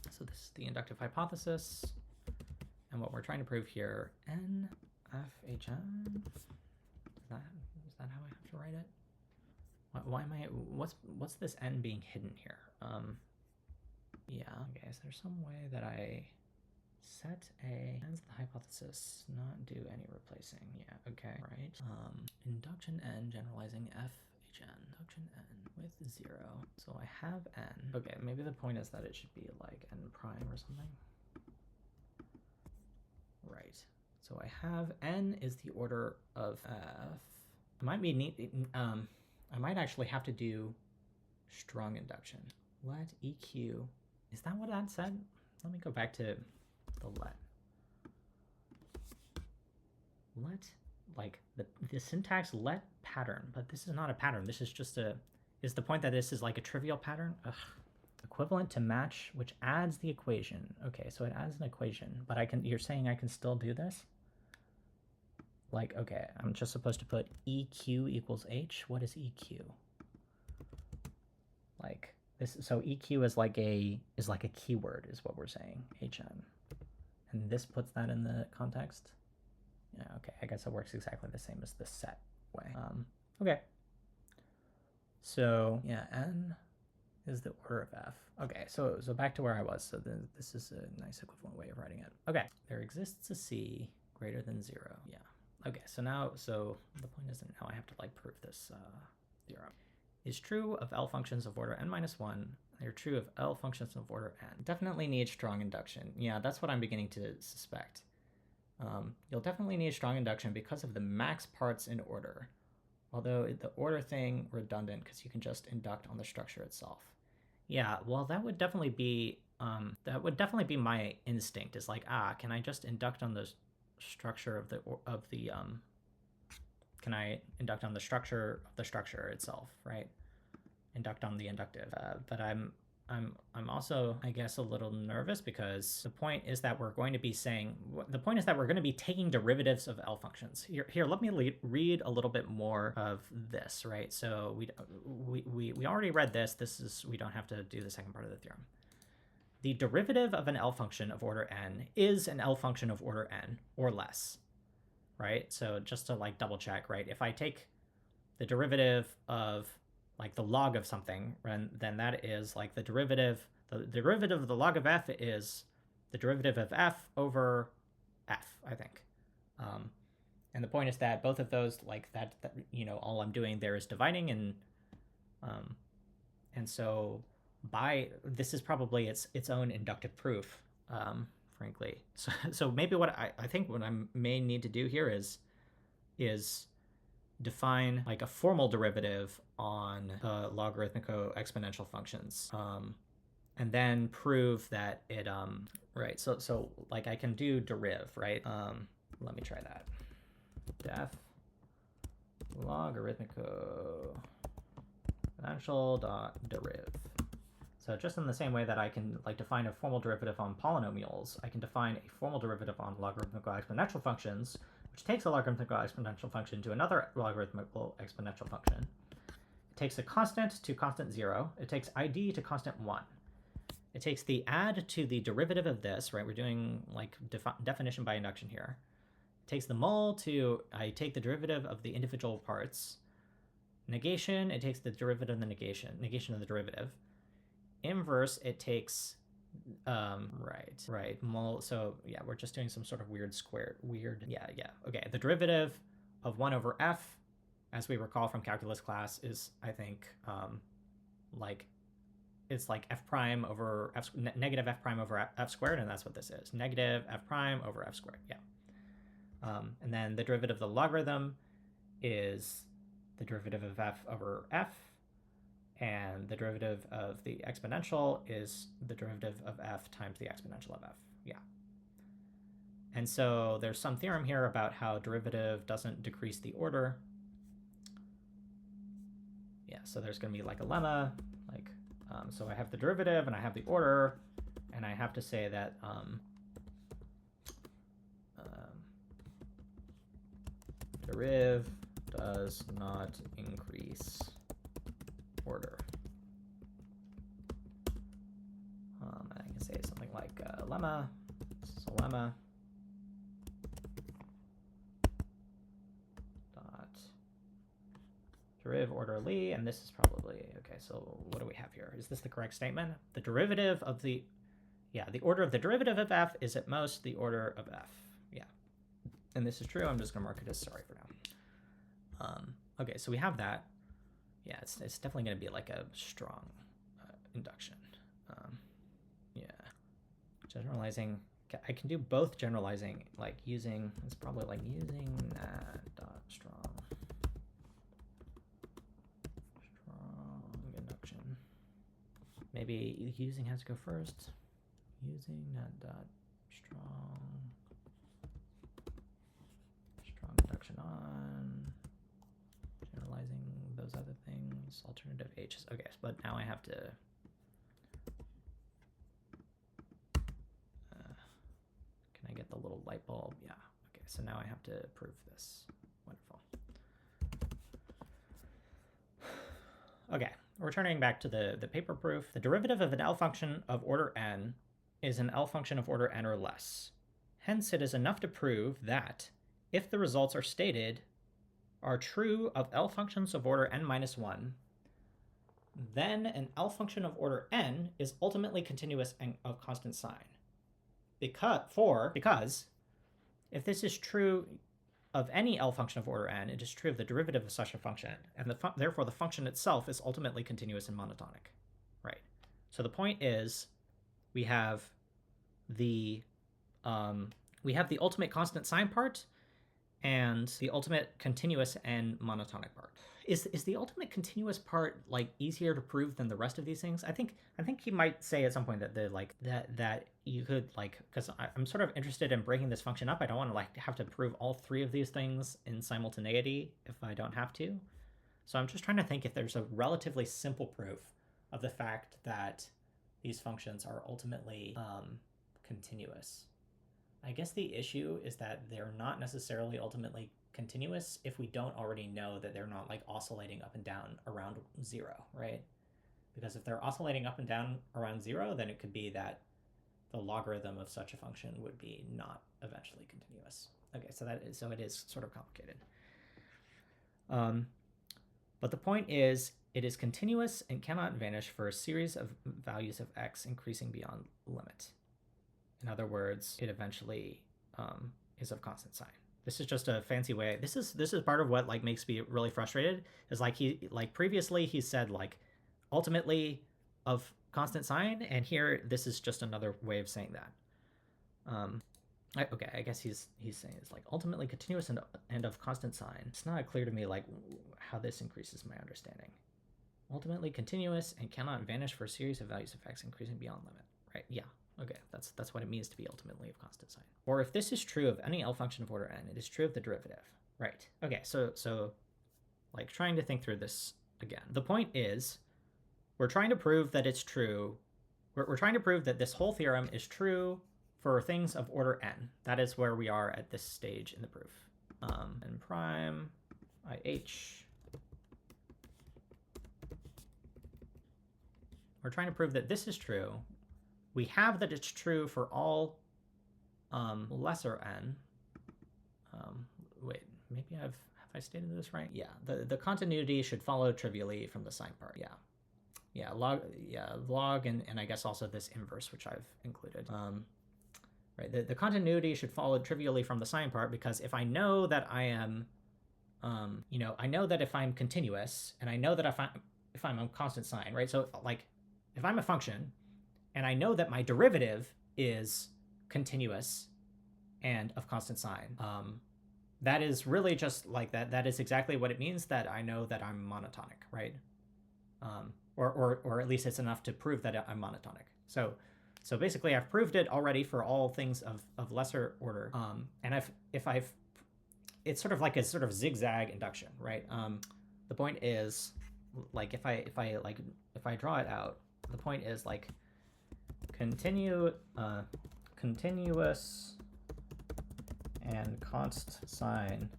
so this is the inductive hypothesis, and what we're trying to prove here, n f h n. Is that how I have to write it? Why am I? What's this n being hidden here? Yeah. Okay. Is there some way that I set a as the hypothesis, not do any replacing? Yeah. Okay. Right. Induction n generalizing f. Induction n with 0. So I have n. Okay, maybe the point is that it should be like n prime or something. Right. So I have n is the order of f. I might actually have to do strong induction. Let eq. Is that what that said? Let me go back to the let. Let, like, the syntax let pattern, but this is not a pattern. This is just is the point that this is like a trivial pattern? Ugh. Equivalent to match, which adds the equation. Okay, so it adds an equation, but you're saying I can still do this? Like, okay, I'm just supposed to put EQ equals H. What is EQ? Like this, so EQ is like a keyword, is what we're saying, HN. And this puts that in the context. Yeah, okay, I guess it works exactly the same as the set way. Okay. So yeah, n is the order of f. Okay, so back to where I was. So this is a nice equivalent way of writing it. Okay, there exists a c greater than 0. Yeah. Okay, so the point is that now I have to like prove this theorem. Is true of L functions of order n-1. They're true of L functions of order n. Definitely need strong induction. Yeah, that's what I'm beginning to suspect. You'll definitely need strong induction because of the max parts in order. Although the order thing redundant because you can just induct on the structure itself. Yeah, well, that would definitely be my instinct. Is like, can I just induct on those structure of the can I induct on the structure of the structure itself, right? Induct on the inductive. But I'm also, I guess, a little nervous because the point is that we're going to be taking derivatives of L functions. Here, let me read a little bit more of this, right? So we already read this. We don't have to do the second part of the theorem. The derivative of an L function of order n is an L function of order n or less, right? So just to like double check, right? If I take the derivative of like the log of something, then that is like the derivative of the log of f is the derivative of f over f, I think. And the point is that both of those, like that all I'm doing there is dividing, and so this is probably its own inductive proof, frankly. So maybe what I think what I may need to do here is define like a formal derivative on logarithmico-exponential functions, and then prove that it right. So like I can do deriv, right? Let me try that. Def logarithmico-exponential dot deriv. So just in the same way that I can like define a formal derivative on polynomials, I can define a formal derivative on logarithmical exponential functions, which takes a logarithmical exponential function to another logarithmical exponential function. It takes a constant to constant 0. It takes ID to constant 1. It takes the add to the derivative of this, right? We're doing like definition by induction here. It takes the mul to, I take the derivative of the individual parts. Negation, it takes the derivative of the negation of the derivative. Inverse, it takes right mul. So yeah, we're just doing some sort of weird. Okay, the derivative of 1 over f, as we recall from calculus class, is I think like it's like f prime over f, negative f prime over f squared, and that's what this is, negative f prime over f squared. Yeah. And then the derivative of the logarithm is the derivative of f over f, and the derivative of the exponential is the derivative of f times the exponential of f. Yeah. And so there's some theorem here about how derivative doesn't decrease the order. Yeah, so there's going to be like a lemma, like, so I have the derivative and I have the order, and I have to say that deriv does not increase order. And I can say something like lemma. This is a lemma. Dot deriv orderly, and this is probably okay. So what do we have here? Is this the correct statement? The derivative of the order of the derivative of f is at most the order of f. Yeah, and this is true. I'm just gonna mark it as sorry for now. Okay, so we have that. Yeah, it's definitely going to be like a strong induction. Yeah, generalizing. I can do both generalizing, like using. It's probably like using that dot strong induction. Maybe using has to go first. Using that dot strong induction on. Generalizing those other things, alternative H's. Okay, but now I have to can I get the little light bulb? Yeah. Okay, so now I have to prove this. Wonderful. Okay, returning back to the paper proof, the derivative of an L function of order n is an L function of order n or less. Hence, it is enough to prove that if the results are stated are true of L functions of order n-1, then an L function of order n is ultimately continuous and of constant sign. Because if this is true of any L function of order n, it is true of the derivative of such a function, and therefore the function itself is ultimately continuous and monotonic, right? So the point is, we have the ultimate constant sign part, and the ultimate continuous and monotonic part. Is the ultimate continuous part like easier to prove than the rest of these things? I think he might say at some point that the like that you could like, because I'm sort of interested in breaking this function up. I don't want to like have to prove all three of these things in simultaneity if I don't have to. So I'm just trying to think if there's a relatively simple proof of the fact that these functions are ultimately continuous. I guess the issue is that they're not necessarily ultimately continuous if we don't already know that they're not like oscillating up and down around 0, right? Because if they're oscillating up and down around 0, then it could be that the logarithm of such a function would be not eventually continuous. Okay, so it is sort of complicated. But the point is, it is continuous and cannot vanish for a series of values of x increasing beyond limit. In other words, it eventually is of constant sign. This is just a fancy way. This is part of what like makes me really frustrated. Is like previously he said like ultimately of constant sign, and here this is just another way of saying that. Okay, I guess he's saying it's like ultimately continuous and of constant sign. It's not clear to me like how this increases my understanding. Ultimately continuous and cannot vanish for a series of values of x increasing beyond limit. Right? Yeah. Okay, that's what it means to be ultimately of constant sign. Or if this is true of any L function of order n, it is true of the derivative. Right. Okay, so like trying to think through this again. The point is, we're trying to prove that it's true. We're trying to prove that this whole theorem is true for things of order n. That is where we are at this stage in the proof. N prime, IH. We're trying to prove that this is true. We have that it's true for all lesser n. Wait, maybe have I stated this right? Yeah, the continuity should follow trivially from the sign part. Yeah, log, and I guess also this inverse, which I've included. Right, the continuity should follow trivially from the sign part, because if I know that I am, I know that if I'm continuous, and I know that if I'm a constant sign, right? So like, if I'm a function, and I know that my derivative is continuous and of constant sign, that is really just like that. That is exactly what it means that I know that I'm monotonic, right? Or at least it's enough to prove that I'm monotonic. So basically, I've proved it already for all things of lesser order. And it's sort of like a sort of zigzag induction, right? The point is, like, if I draw it out, the point is like continuous and const sign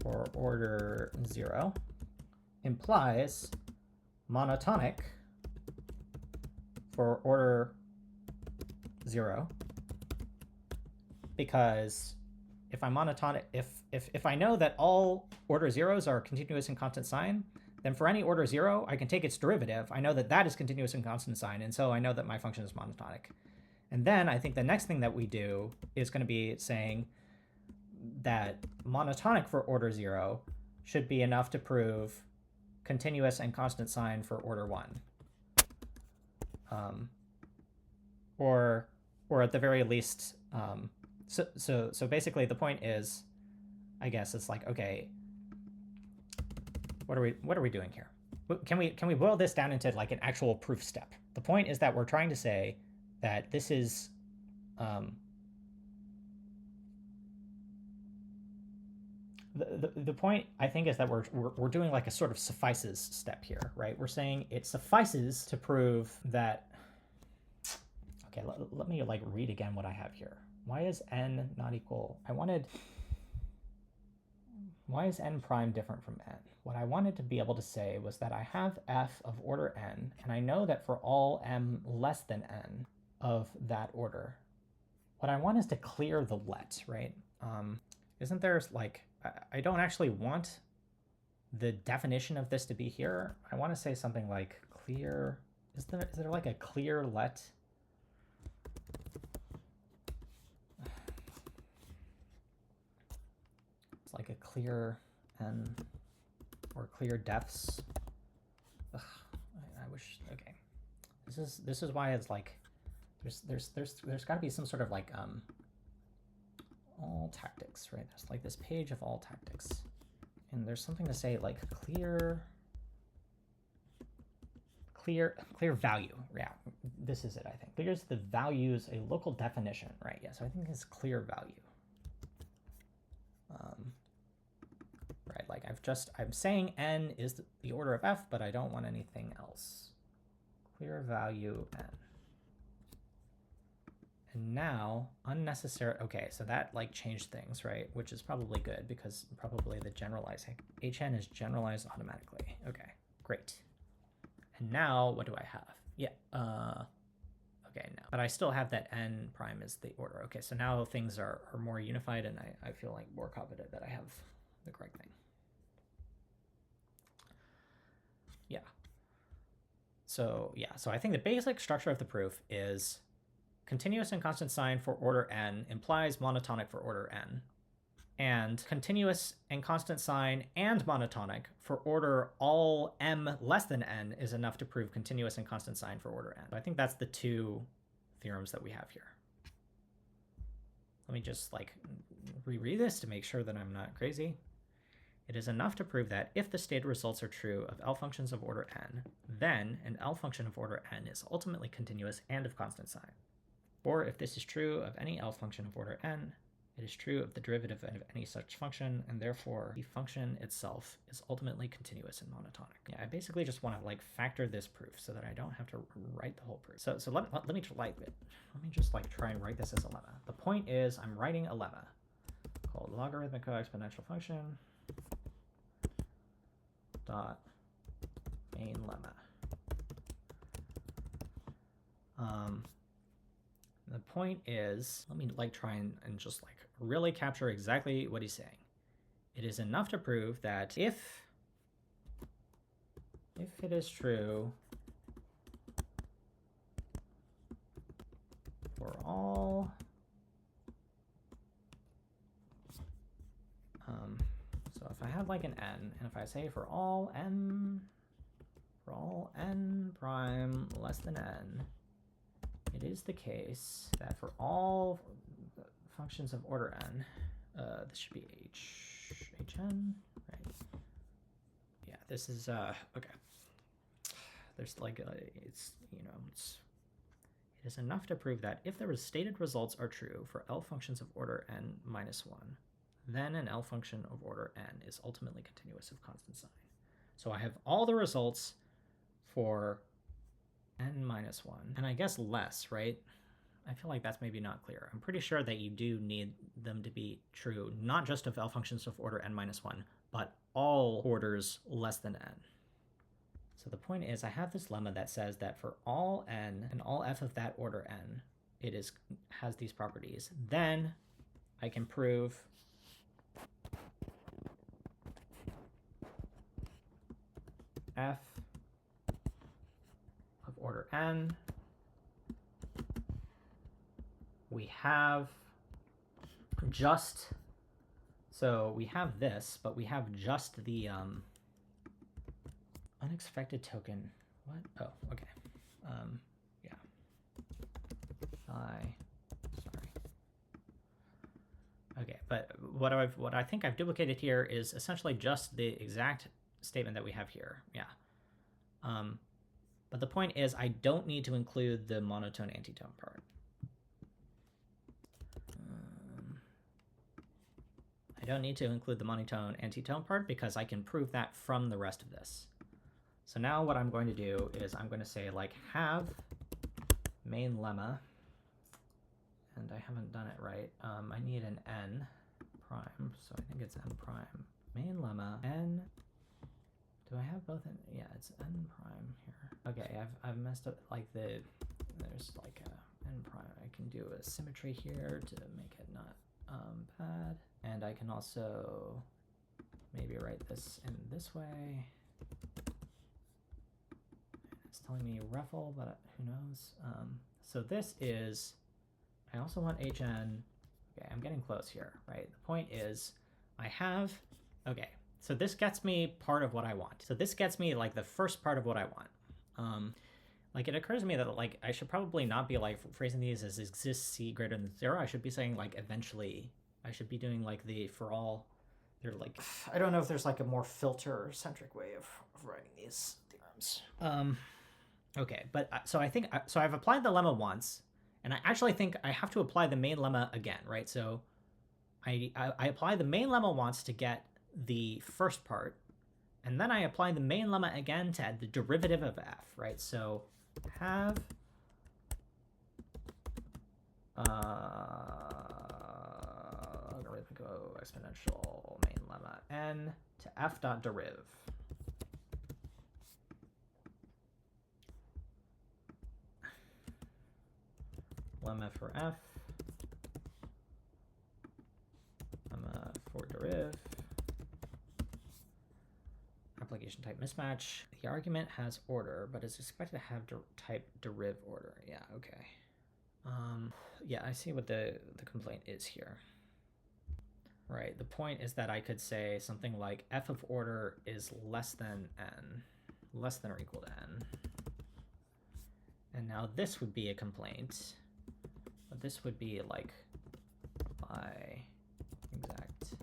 for order 0 implies monotonic for order 0, because if I'm monotonic, if I know that all order 0s are continuous and constant sign, then for any order 0, I can take its derivative. I know that that is continuous and constant sign, and so I know that my function is monotonic. And then I think the next thing that we do is going to be saying that monotonic for order 0 should be enough to prove continuous and constant sign for order 1. Or at the very least, so basically the point is, I guess it's like, okay, what are we doing here? Can we boil this down into like an actual proof step? The point is that we're trying to say that this is the point, I think, is that we're doing like a sort of suffices step here, right? We're saying it suffices to prove that. Okay, let me like read again what I have here. Why is n not equal? Why is n prime different from n? What I wanted to be able to say was that I have f of order n, and I know that for all m less than n of that order, what I want is to clear the let, right? Isn't there like, I don't actually want the definition of this to be here. I want to say something like clear. Is there like a clear let? It's like a clear n or clear defs. Ugh, I wish. Okay, this is why it's like there's got to be some sort of like all tactics, right? There's like this page of all tactics. And there's something to say like clear value. Yeah, this is it, I think. Clears the values, a local definition, right? Yeah, so I think it's clear value. Right, like I'm saying n is the order of f, but I don't want anything else. Clear value n. And now unnecessary, okay, so that like changed things, right? Which is probably good because probably the generalizing, hn is generalized automatically. Okay, great. And now what do I have? Yeah, okay, no. But I still have that n prime is the order. Okay, so now things are more unified and I feel like more confident that I have the correct thing. Yeah. So yeah, so I think the basic structure of the proof is continuous and constant sign for order n implies monotonic for order n. And continuous and constant sign and monotonic for order all m less than n is enough to prove continuous and constant sign for order n. I think that's the two theorems that we have here. Let me just like reread this to make sure that I'm not crazy. It is enough to prove that if the stated results are true of L functions of order n, then an L function of order n is ultimately continuous and of constant sign. Or if this is true of any L function of order n, it is true of the derivative of any such function, and therefore the function itself is ultimately continuous and monotonic. Yeah, I basically just want to like factor this proof so that I don't have to write the whole proof. So let me just like try and write this as a lemma. The point is I'm writing a lemma called logarithmic coexponential function dot main lemma. The point is, let me like try and just like really capture exactly what he's saying. It is enough to prove that if it is true for all so if I have like an n, and if I say for all n prime less than n, it is the case that for all functions of order n, this should be hn, right? Yeah, this is okay. There's like it's it is enough to prove that if the stated results are true for L functions of order n minus 1, then an L function of order n is ultimately continuous of constant sign. So I have all the results for n minus 1, and I guess less, right? I feel like that's maybe not clear. I'm pretty sure that you do need them to be true, not just of L functions of order n minus 1, but all orders less than n. So the point is I have this lemma that says that for all n and all f of that order n, it has these properties. Then I can prove f of order n, we have just, so we have this, but we have just the unexpected token. What? Oh, okay. Yeah. Sorry. Okay, but what I think I've duplicated here is essentially just the exact statement that we have here. Yeah. But the point is I don't need to include the monotone antitone part. I don't need to include the monotone antitone part because I can prove that from the rest of this. So now what I'm going to do is I'm going to say like have main lemma, and I haven't done it right. I need an n prime, so I think it's n prime. Main lemma n. Do I have both in? Yeah, it's n prime here. Okay, I've messed up like there's like a n prime. I can do a symmetry here to make it not bad, and I can also maybe write this in this way. It's telling me ruffle, but who knows? So this is, I also want hn. Okay, I'm getting close here, right? The point is I have, okay, so this gets me part of what I want. So this gets me like the first part of what I want. Like it occurs to me that like I should probably not be like phrasing these as exists c greater than 0. I should be saying like eventually I should be doing like the for all. They're like, I don't know if there's like a more filter-centric way of writing these theorems. Okay, but so I think so. I've applied the lemma once, and I actually think I have to apply the main lemma again, right? So I apply the main lemma once to get the first part, and then I apply the main lemma again to add the derivative of f, right? So have logarithmic exponential main lemma n to f dot deriv. Lemma for f, lemma for deriv, application type mismatch. The argument has order, but is expected to have type deriv order. Yeah, okay. Yeah, I see what the complaint is here. Right, the point is that I could say something like f of order is less than n, less than or equal to n. And now this would be a complaint, but this would be like by exact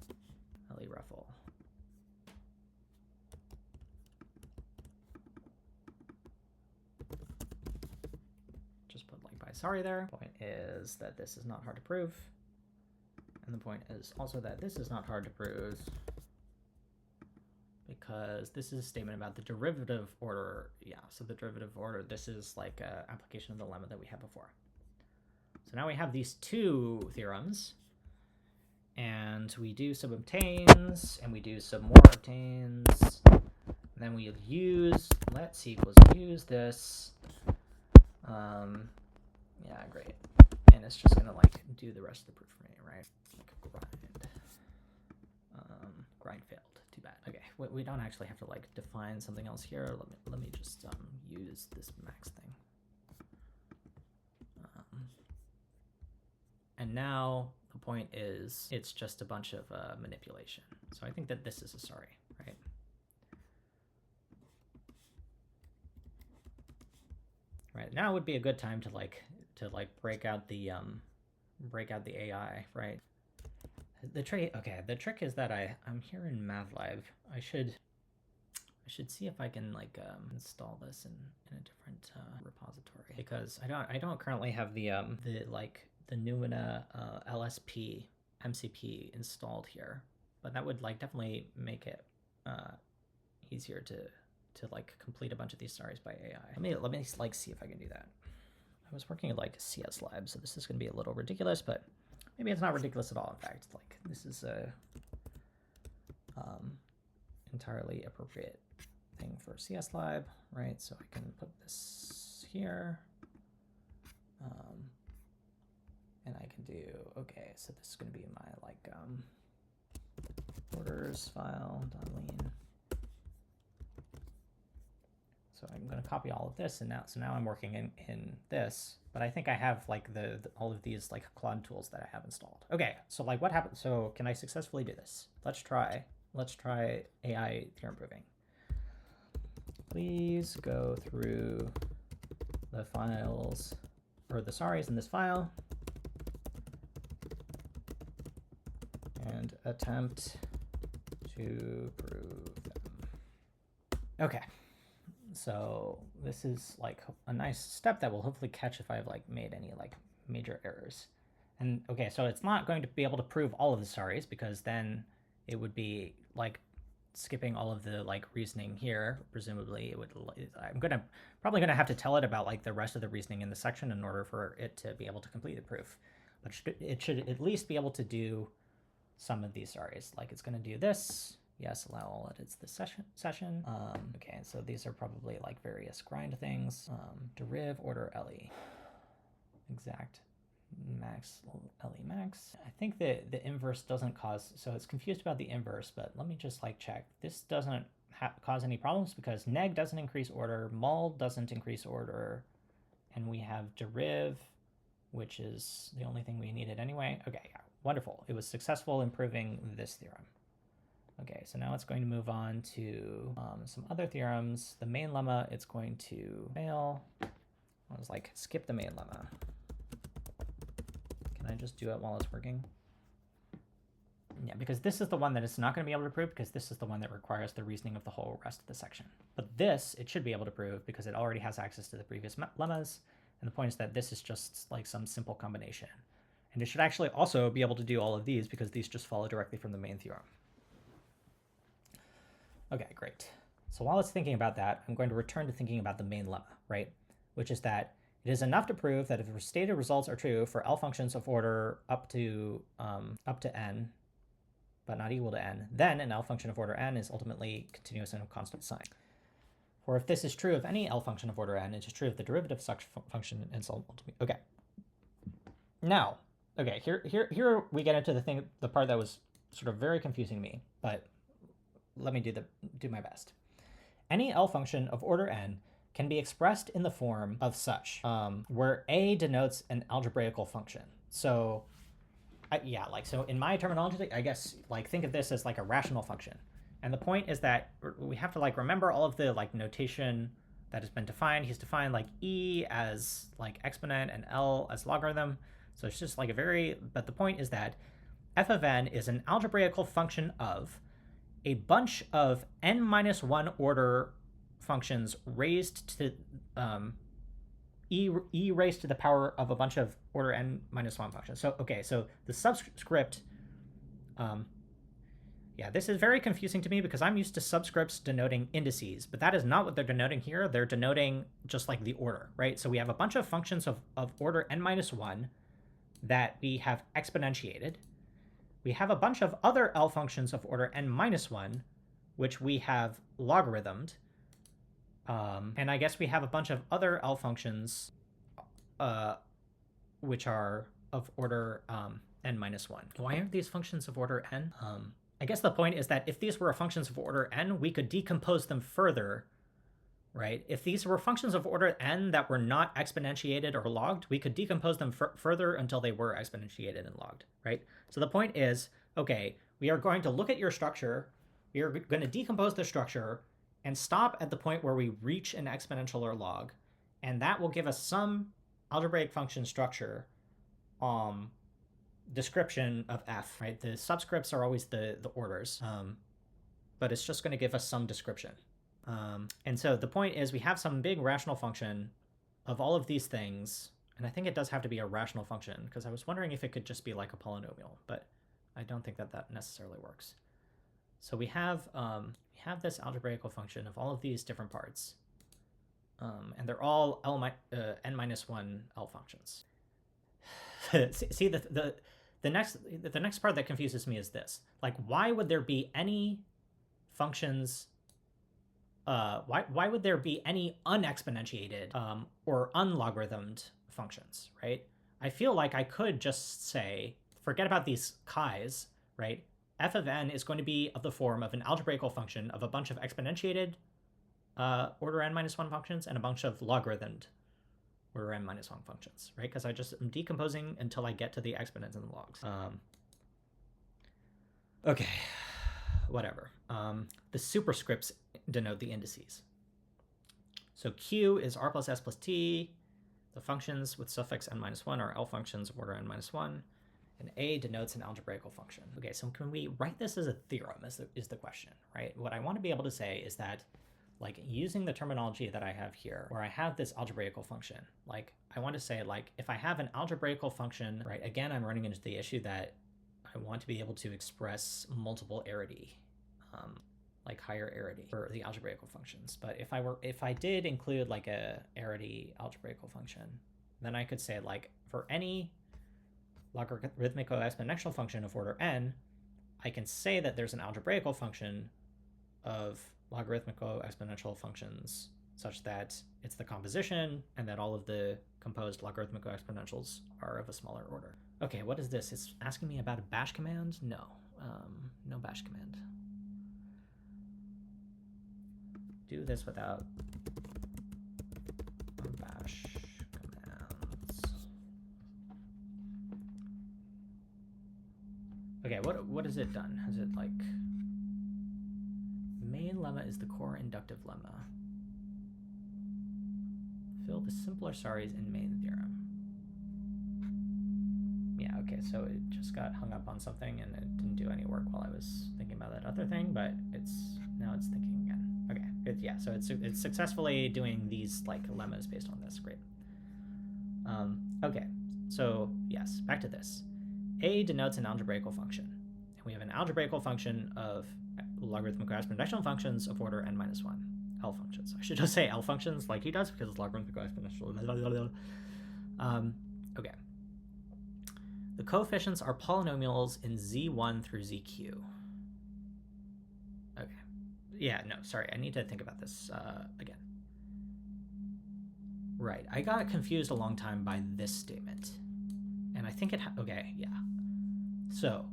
LE ruffle. Just put like by sorry there. Point is that this is not hard to prove. And the point is also that this is not hard to prove because this is a statement about the derivative order. Yeah, so the derivative order, this is like an application of the lemma that we had before. So now we have these two theorems, and we do some obtains, and we do some more obtains, and then we use let C equals use this. Yeah, great. And it's just gonna like do the rest of the proof for me, right? Like grind. Grind failed. Too bad. Okay, we don't actually have to like define something else here. Let me just use this max thing. And now the point is it's just a bunch of manipulation. So I think that this is a sorry, right? Right now would be a good time to break out the AI, right? The trick is that I'm here in MATLAB. I should see if I can like install this in a different repository, because I don't currently have the Numina LSP MCP installed here, but that would like definitely make it easier to like complete a bunch of these sorries by AI. Let me like see if I can do that. I was working at like CS Lab, so this is going to be a little ridiculous, but maybe it's not ridiculous at all. In fact, like this is a entirely appropriate thing for CS Lab, right? So I can put this here, and I can do okay. So this is going to be my like orders file .lean. So I'm going to copy all of this, and now I'm working in this, but I think I have like all of these like Claude tools that I have installed. Okay, so like what happened? So can I successfully do this? Let's try AI theorem proving. Please go through the files or the sorries in this file and attempt to prove them. Okay. So this is like a nice step that will hopefully catch if I've like made any like major errors. And okay, so it's not going to be able to prove all of the sorries, because then it would be like skipping all of the like reasoning here. Presumably it would, I'm probably gonna have to tell it about like the rest of the reasoning in the section in order for it to be able to complete the proof. But it should at least be able to do some of these sorries. Like it's gonna do this. Yes, allow all edits this session. Okay, so these are probably like various grind things. Deriv order LE. Exact max LE max. I think that the inverse doesn't cause, so it's confused about the inverse, but let me just like check. This doesn't cause any problems because neg doesn't increase order, mul doesn't increase order, and we have deriv, which is the only thing we needed anyway. Okay, yeah, wonderful. It was successful in proving this theorem. Okay, so now it's going to move on to some other theorems. The main lemma, it's going to fail. I was like, skip the main lemma. Can I just do it while it's working? Yeah, because this is the one that it's not going to be able to prove because this is the one that requires the reasoning of the whole rest of the section. But this, it should be able to prove because it already has access to the previous lemmas. And the point is that this is just like some simple combination. And it should actually also be able to do all of these because these just follow directly from the main theorem. Okay, great. So while it's thinking about that, I'm going to return to thinking about the main lemma, right? Which is that it is enough to prove that if the stated results are true for L functions of order up to n, but not equal to n, then an L function of order n is ultimately continuous and of constant sign. For if this is true of any L function of order n, it is true of the derivative of such function and so ultimately. Okay. Now, okay, here we get into the part that was sort of very confusing me, but let me do my best. Any L function of order n can be expressed in the form of such, where A denotes an algebraical function. So, so in my terminology, I guess, like, think of this as like a rational function. And the point is that we have to like remember all of the like notation that has been defined. He's defined like E as like exponent and L as logarithm. So it's just like but the point is that f of n is an algebraical function of a bunch of n-1 order functions raised to e raised to the power of a bunch of order n-1 functions. So, okay, so the subscript, this is very confusing to me because I'm used to subscripts denoting indices, but that is not what they're denoting here. They're denoting just like the order, right? So we have a bunch of functions of order n-1 that we have exponentiated. We have a bunch of other L functions of order n-1, which we have logarithmed. And I guess we have a bunch of other L functions, which are of order n-1. Why aren't these functions of order n? I guess the point is that if these were functions of order n, we could decompose them further, right? If these were functions of order n that were not exponentiated or logged, we could decompose them further until they were exponentiated and logged, right? So the point is, okay, we are going to look at your structure, we are going to decompose the structure, and stop at the point where we reach an exponential or log, and that will give us some algebraic function structure description of f, right? The subscripts are always the orders, but it's just going to give us some description. And so the point is we have some big rational function of all of these things, and I think it does have to be a rational function, because I was wondering if it could just be like a polynomial, but I don't think that necessarily works. So we have this algebraical function of all of these different parts, and they're all n-1 L functions. See, the next part that confuses me is this: like, why would there be any functions? Why would there be any unexponentiated or unlogarithmed functions, right? I feel like I could just say, forget about these chi's, right? F of n is going to be of the form of an algebraical function of a bunch of exponentiated order n-1 functions and a bunch of logarithmed order n-1 functions, right? Because I just am decomposing until I get to the exponents and the logs. Okay, whatever. The superscripts denote the indices. So Q is r plus s plus t. The functions with suffix n-1 are L functions of order n-1. And A denotes an algebraical function. Okay, so can we write this as a theorem is the question, right? What I want to be able to say is that, like, using the terminology that I have here, where I have this algebraical function, like, I want to say, like, if I have an algebraical function, right, again, I'm running into the issue that I want to be able to express multiple arity, like higher arity for the algebraical functions. But if I did include like a arity algebraical function, then I could say, like, for any logarithmico-exponential function of order n, I can say that there's an algebraical function of logarithmico-exponential functions such that it's the composition and that all of the composed logarithmico-exponentials are of a smaller order. Okay, what is this? It's asking me about a bash command? No, no bash command. Do this without bash commands. Okay, what has it done? Has it, like, main lemma is the core inductive lemma. Fill the simpler saris in main theorem. Yeah, okay, so it just got hung up on something and it didn't do any work while I was thinking about that other thing, but now it's thinking again. Okay, so it's successfully doing these like lemmas based on this. Great. Okay, so yes, back to this. A denotes an algebraical function, and we have an algebraical function of logarithmic exponential functions of order n minus 1. L functions. I should just say L functions like he does because it's logarithmic exponential. Okay. The coefficients are polynomials in Z1 through ZQ. Okay. Yeah, no, sorry. I need to think about this again. Right. I got confused a long time by this statement. And I think okay, yeah. So,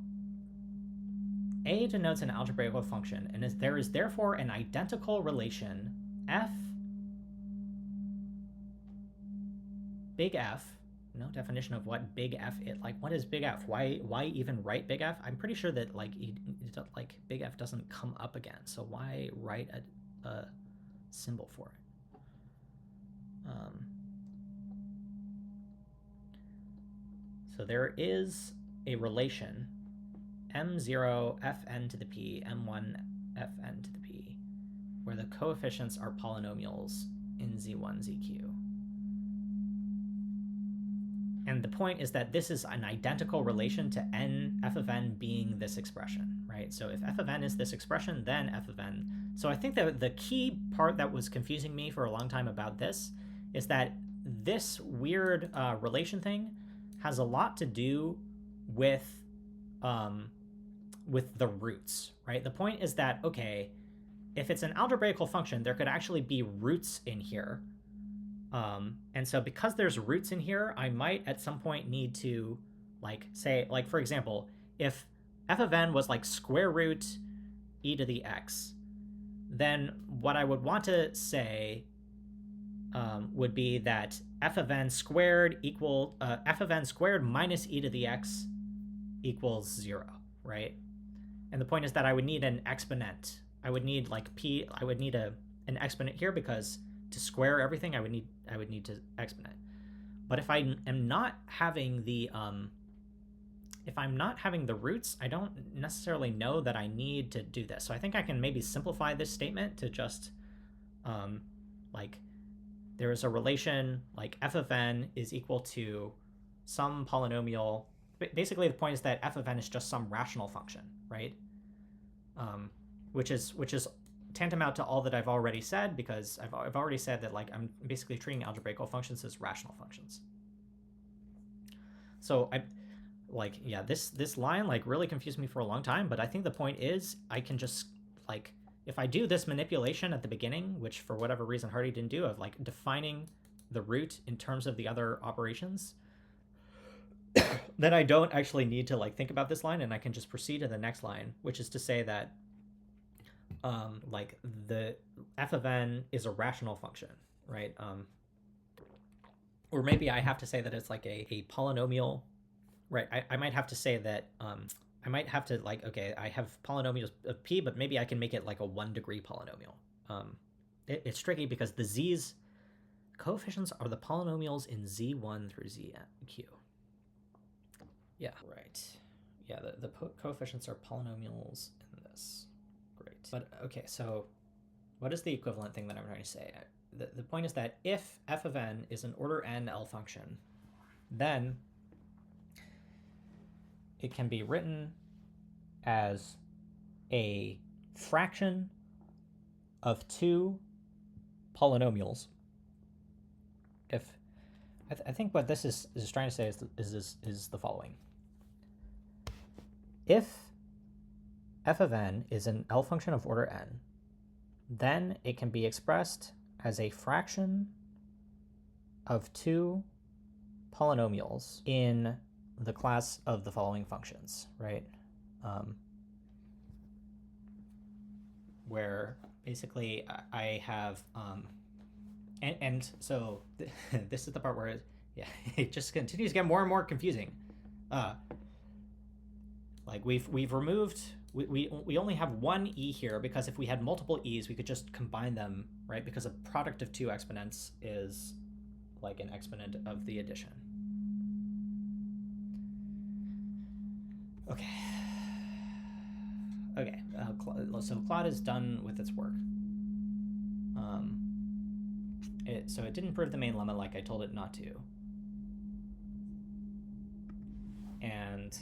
A denotes an algebraical function, and there is therefore an identical relation F, big F, no definition of what big F is. Like, what is big F? Why even write big F? I'm pretty sure that like big F doesn't come up again. So why write a symbol for it? So there is a relation m0 fn to the p, m1 fn to the p, where the coefficients are polynomials in z1, zq. And the point is that this is an identical relation to n f of n being this expression, right? So if f of n is this expression, then f of n. So I think that the key part that was confusing me for a long time about this is that this weird relation thing has a lot to do with the roots, right? The point is that, okay, if it's an algebraical function, there could actually be roots in here. And so because there's roots in here, I might at some point need to like say, like, for example, if f of n was like square root e to the x, then what I would want to say would be that f of n squared f of n squared minus e to the x equals 0, right? And the point is that I would need an exponent. I would need like I would need an exponent here because to square everything I would need to exponent. But if I am not having the if I'm not having the roots, I don't necessarily know that I need to do this. So I think I can maybe simplify this statement to just like there is a relation like f of n is equal to some polynomial. Basically, the point is that f of n is just some rational function, right? Which is tantamount to all that I've already said, because I've already said that like I'm basically treating algebraical functions as rational functions. So this line like really confused me for a long time, but I think the point is I can just like, if I do this manipulation at the beginning, which for whatever reason Hardy didn't do, of like defining the root in terms of the other operations, then I don't actually need to like think about this line, and I can just proceed to the next line, which is to say that like the f of n is a rational function, right? Or maybe I have to say that it's like a polynomial, right? I might have to say that I might have to like, okay, I have polynomials of p, but maybe I can make it like a 1-degree polynomial. It's tricky because the z's coefficients are the polynomials in z1 through zq. Yeah, right. Yeah, the coefficients are polynomials in this. Great. But okay, so what is the equivalent thing that I'm trying to say? The point is that if f of n is an order n L function, then it can be written as a fraction of two polynomials. If I think what this is trying to say is the following. If f of n is an L function of order n, then it can be expressed as a fraction of two polynomials in the class of the following functions, right? Where basically I have, and so this is the part where it just continues to get more and more confusing. Like we've removed, we only have one e here because if we had multiple e's, we could just combine them, right? Because a product of two exponents is like an exponent of the addition. Okay. Okay, so Claude is done with its work. So it didn't prove the main lemma like I told it not to. And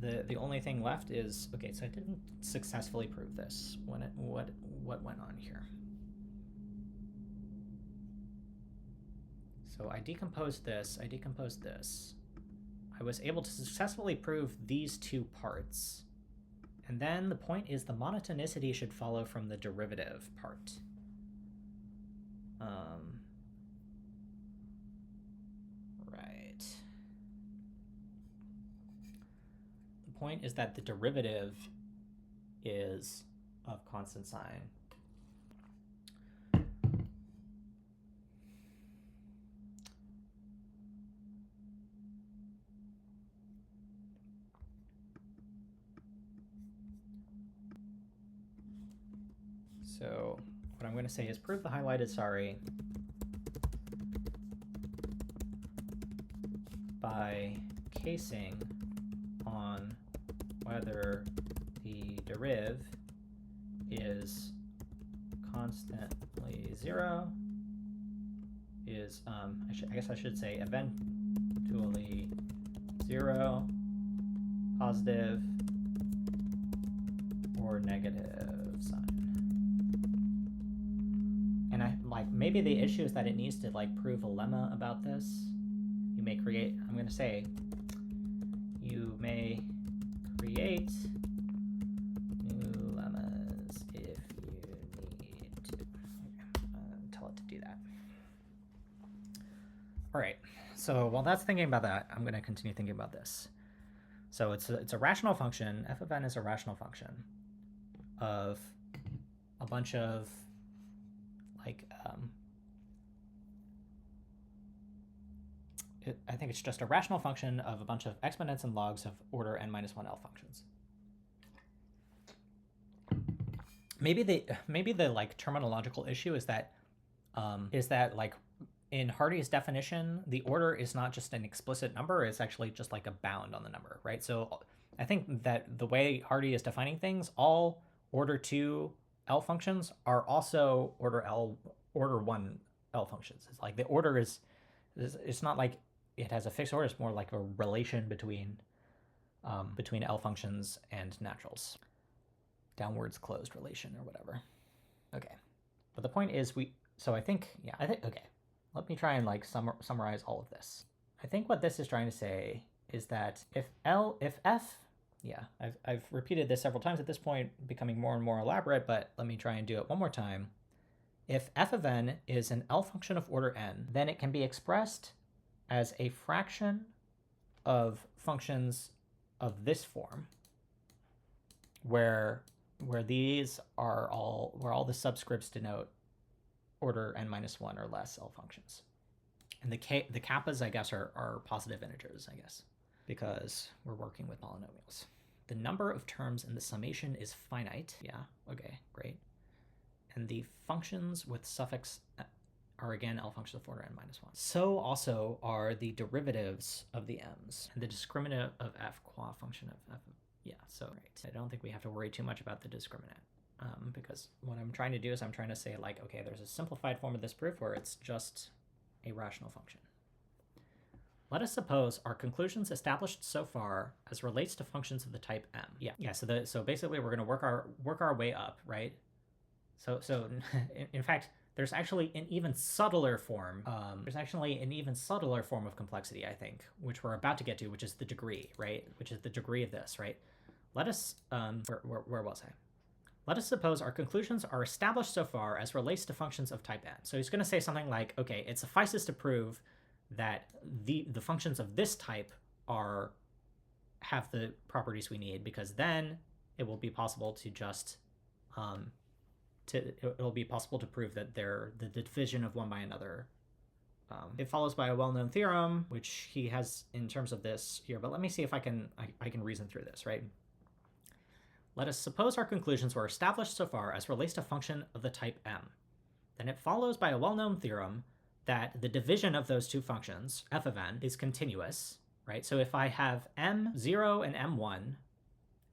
the only thing left is, okay, so I didn't successfully prove this. What went on here? So I decomposed this. I was able to successfully prove these two parts. And then the point is the monotonicity should follow from the derivative part. Right. The point is that the derivative is of constant sign. So what I'm going to say is prove the highlighted sorry by casing on whether the deriv is constantly 0, is, I guess I should say eventually 0, positive, or negative sign. And maybe the issue is that it needs to prove a lemma about this. You may create, I'm going to say, you may create new lemmas if you need to. Tell it to do that. All right, so while that's thinking about that, I'm going to continue thinking about this. So it's a rational function. F of n is a rational function of a bunch of I think it's just a rational function of a bunch of exponents and logs of order n-1 L functions. Maybe the terminological issue is that in Hardy's definition, the order is not just an explicit number; it's actually just like a bound on the number, right? So I think that the way Hardy is defining things, all order 2 L functions are also order 1 L functions. It's like the order is it's not like it has a fixed order. It's more like a relation between L functions and naturals, downwards closed relation or whatever. Okay, but the point is okay. Let me try and summarize all of this. I think what this is trying to say is that if f, I've repeated this several times at this point, becoming more and more elaborate, but let me try and do it one more time. If f of n is an L function of order n, then it can be expressed as a fraction of functions of this form, where these are all the subscripts denote order n-1 or less L functions. And the kappas, I guess, are positive integers, I guess, because we're working with polynomials. The number of terms in the summation is finite. Yeah, okay, great. And the functions with suffix are again L functions of order n-1. So also are the derivatives of the m's and the discriminant of f qua function of f. Yeah, so right. I don't think we have to worry too much about the discriminant. Because what I'm trying to do is I'm trying to say okay, there's a simplified form of this proof where it's just a rational function. Let us suppose our conclusions established so far as relates to functions of the type m. Yeah. So basically we're going to work our way up, right? So in fact, there's actually an even subtler form. There's actually an even subtler form of complexity, I think, which we're about to get to, which is the degree, right? Which is the degree of this, right? Let us where was I? Let us suppose our conclusions are established so far as relates to functions of type n. So he's going to say something like, okay, it suffices to prove that the functions of this type have the properties we need, because then it will be possible to just it'll be possible to prove that they're the division of one by another. It follows by a well-known theorem, which he has in terms of this here. But let me see if I can reason through this, right? Let us suppose our conclusions were established so far as relates to function of the type m. Then it follows by a well-known theorem that the division of those two functions, f of n, is continuous, right? So if I have M0 and M1,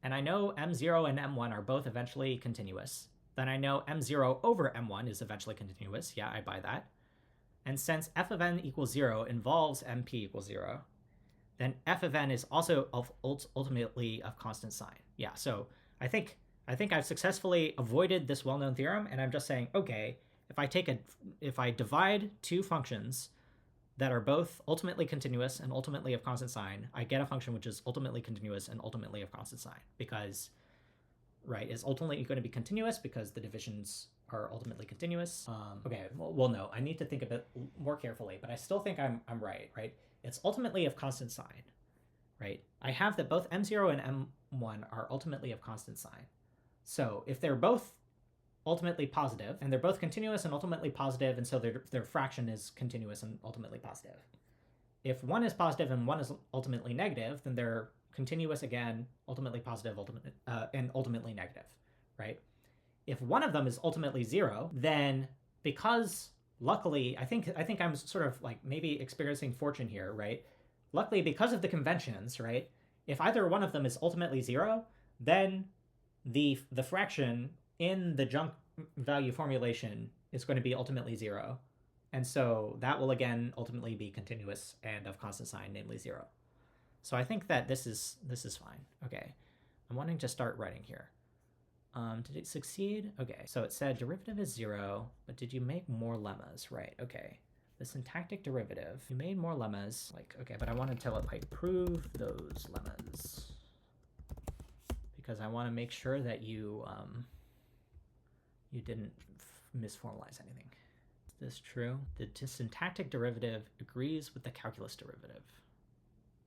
and I know M0 and M1 are both eventually continuous, then I know M0 over M1 is eventually continuous. Yeah, I buy that. And since f of n equals 0 involves mp equals 0, then f of n is also ultimately of constant sign. Yeah, so I think I've successfully avoided this well-known theorem, and I'm just saying, okay, if I divide two functions that are both ultimately continuous and ultimately of constant sign, I get a function which is ultimately continuous and ultimately of constant sign, because, right, is ultimately going to be continuous because the divisions are ultimately continuous. Okay, well, no, I need to think a bit more carefully, but I still think I'm right? It's ultimately of constant sign, right? I have that both M0 and M1 are ultimately of constant sign. So if they're both ultimately positive, and they're both continuous and ultimately positive, and so their fraction is continuous and ultimately positive. If one is positive and one is ultimately negative, then they're continuous again, ultimately positive, and ultimately negative, right? If one of them is ultimately 0, then because luckily, I think I'm sort of like maybe experiencing fortune here, right? Luckily, because of the conventions, right? If either one of them is ultimately 0, then the fraction in the junk value formulation is going to be ultimately 0. And so that will again ultimately be continuous and of constant sign, namely 0. So I think that this is fine. Okay. I'm wanting to start writing here. Did it succeed? Okay, so it said derivative is 0, but did you make more lemmas? Right, okay. The syntactic derivative, you made more lemmas, like, okay, but I want to tell it, like, prove those lemmas. Because I want to make sure that you didn't misformalize anything. Is this true? The syntactic derivative agrees with the calculus derivative.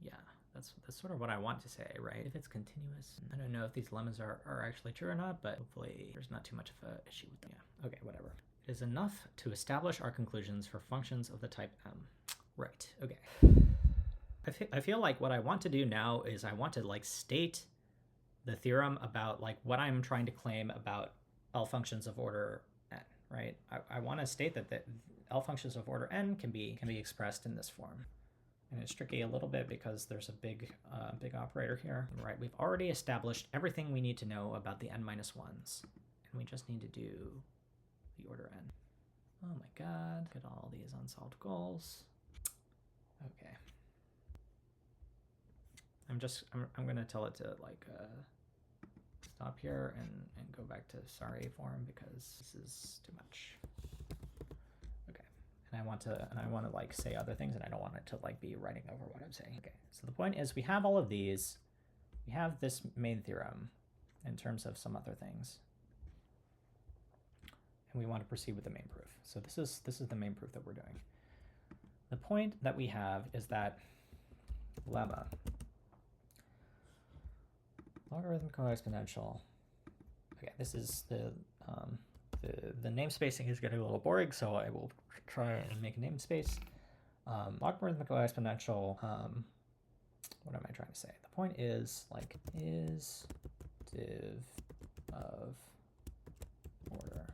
Yeah. That's sort of what I want to say, right? If it's continuous, I don't know if these lemmas are actually true or not, but hopefully there's not too much of an issue with them. Yeah, okay, whatever. It is enough to establish our conclusions for functions of the type M. Right, okay. I feel like what I want to do now is I want to like state the theorem about like what I'm trying to claim about L functions of order n, right? I want to state that the L functions of order n can be expressed in this form. And it's tricky a little bit because there's a big operator here. Right, we've already established everything we need to know about the n-1s. And we just need to do the order n. Oh my god, look at all these unsolved goals. Okay. I'm gonna tell it to like stop here and go back to sorry form because this is too much. And I want to like say other things, and I don't want it to like be writing over what I'm saying. Okay, so the point is we have all of these. We have this main theorem in terms of some other things. And we want to proceed with the main proof. So this is the main proof that we're doing. The point that we have is that lemma, logarithmic coexponential. Okay, this is the namespacing is getting a little boring, so I will try and make a namespace. Logarithmic exponential. What am I trying to say? The point is like is div of order,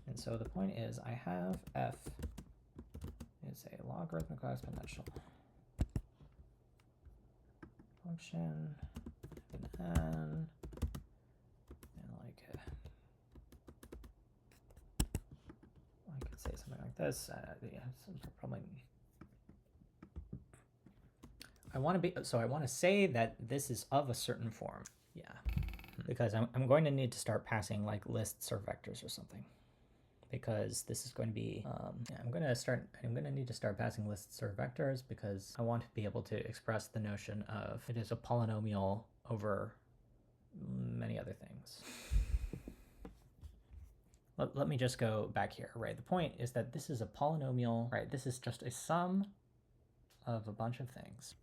and so the point is I have f is a logarithmic exponential function n. Say something like this. Yeah, probably. I want to say that this is of a certain form. Yeah, because I'm going to need to start passing like lists or vectors or something, because this is going to be. I'm going to need to start passing lists or vectors because I want to be able to express the notion of it is a polynomial over many other things. Let me just go back here, right? The point is that this is a polynomial, right? This is just a sum of a bunch of things.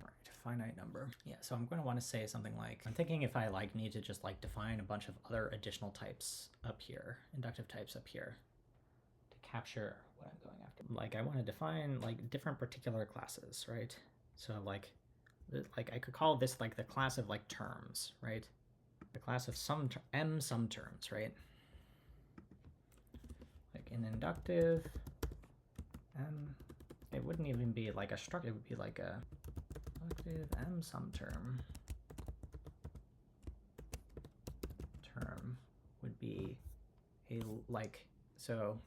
Right, finite number. Yeah, so I'm going to want to say something like, I'm thinking if I like need to just like define a bunch of other additional types up here, inductive types up here, to capture what I'm going after. Like I want to define like different particular classes, right? So like I could call this like the class of like terms, right? The class of m sum terms, right? Like in inductive, m it wouldn't even be like a struct, it would be like a productive m sum term would be a like, so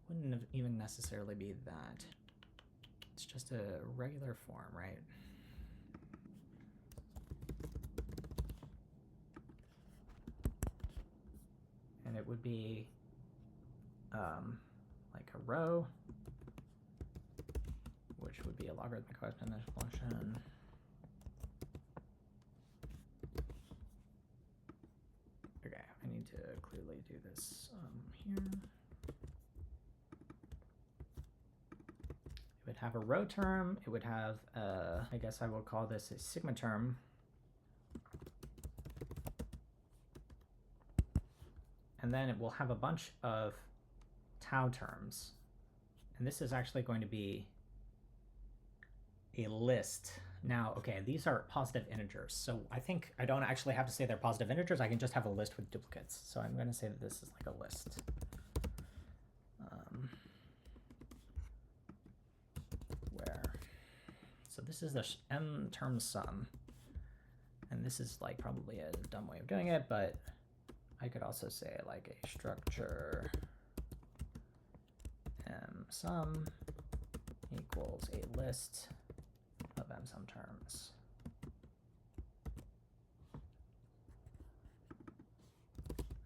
wouldn't even necessarily be that. It's just a regular form, right? And it would be like a row, which would be a logarithmic exponential function. Okay, I need to clearly do this here. It would have a row term. It would have, I guess I will call this a sigma term. And then it will have a bunch of tau terms. And this is actually going to be a list. Now, okay, these are positive integers. So I think I don't actually have to say they're positive integers. I can just have a list with duplicates. So I'm going to say that this is like a list. So this is the m term sum. And this is like probably a dumb way of doing it, but I could also say like a structure m sum equals a list of m sum terms.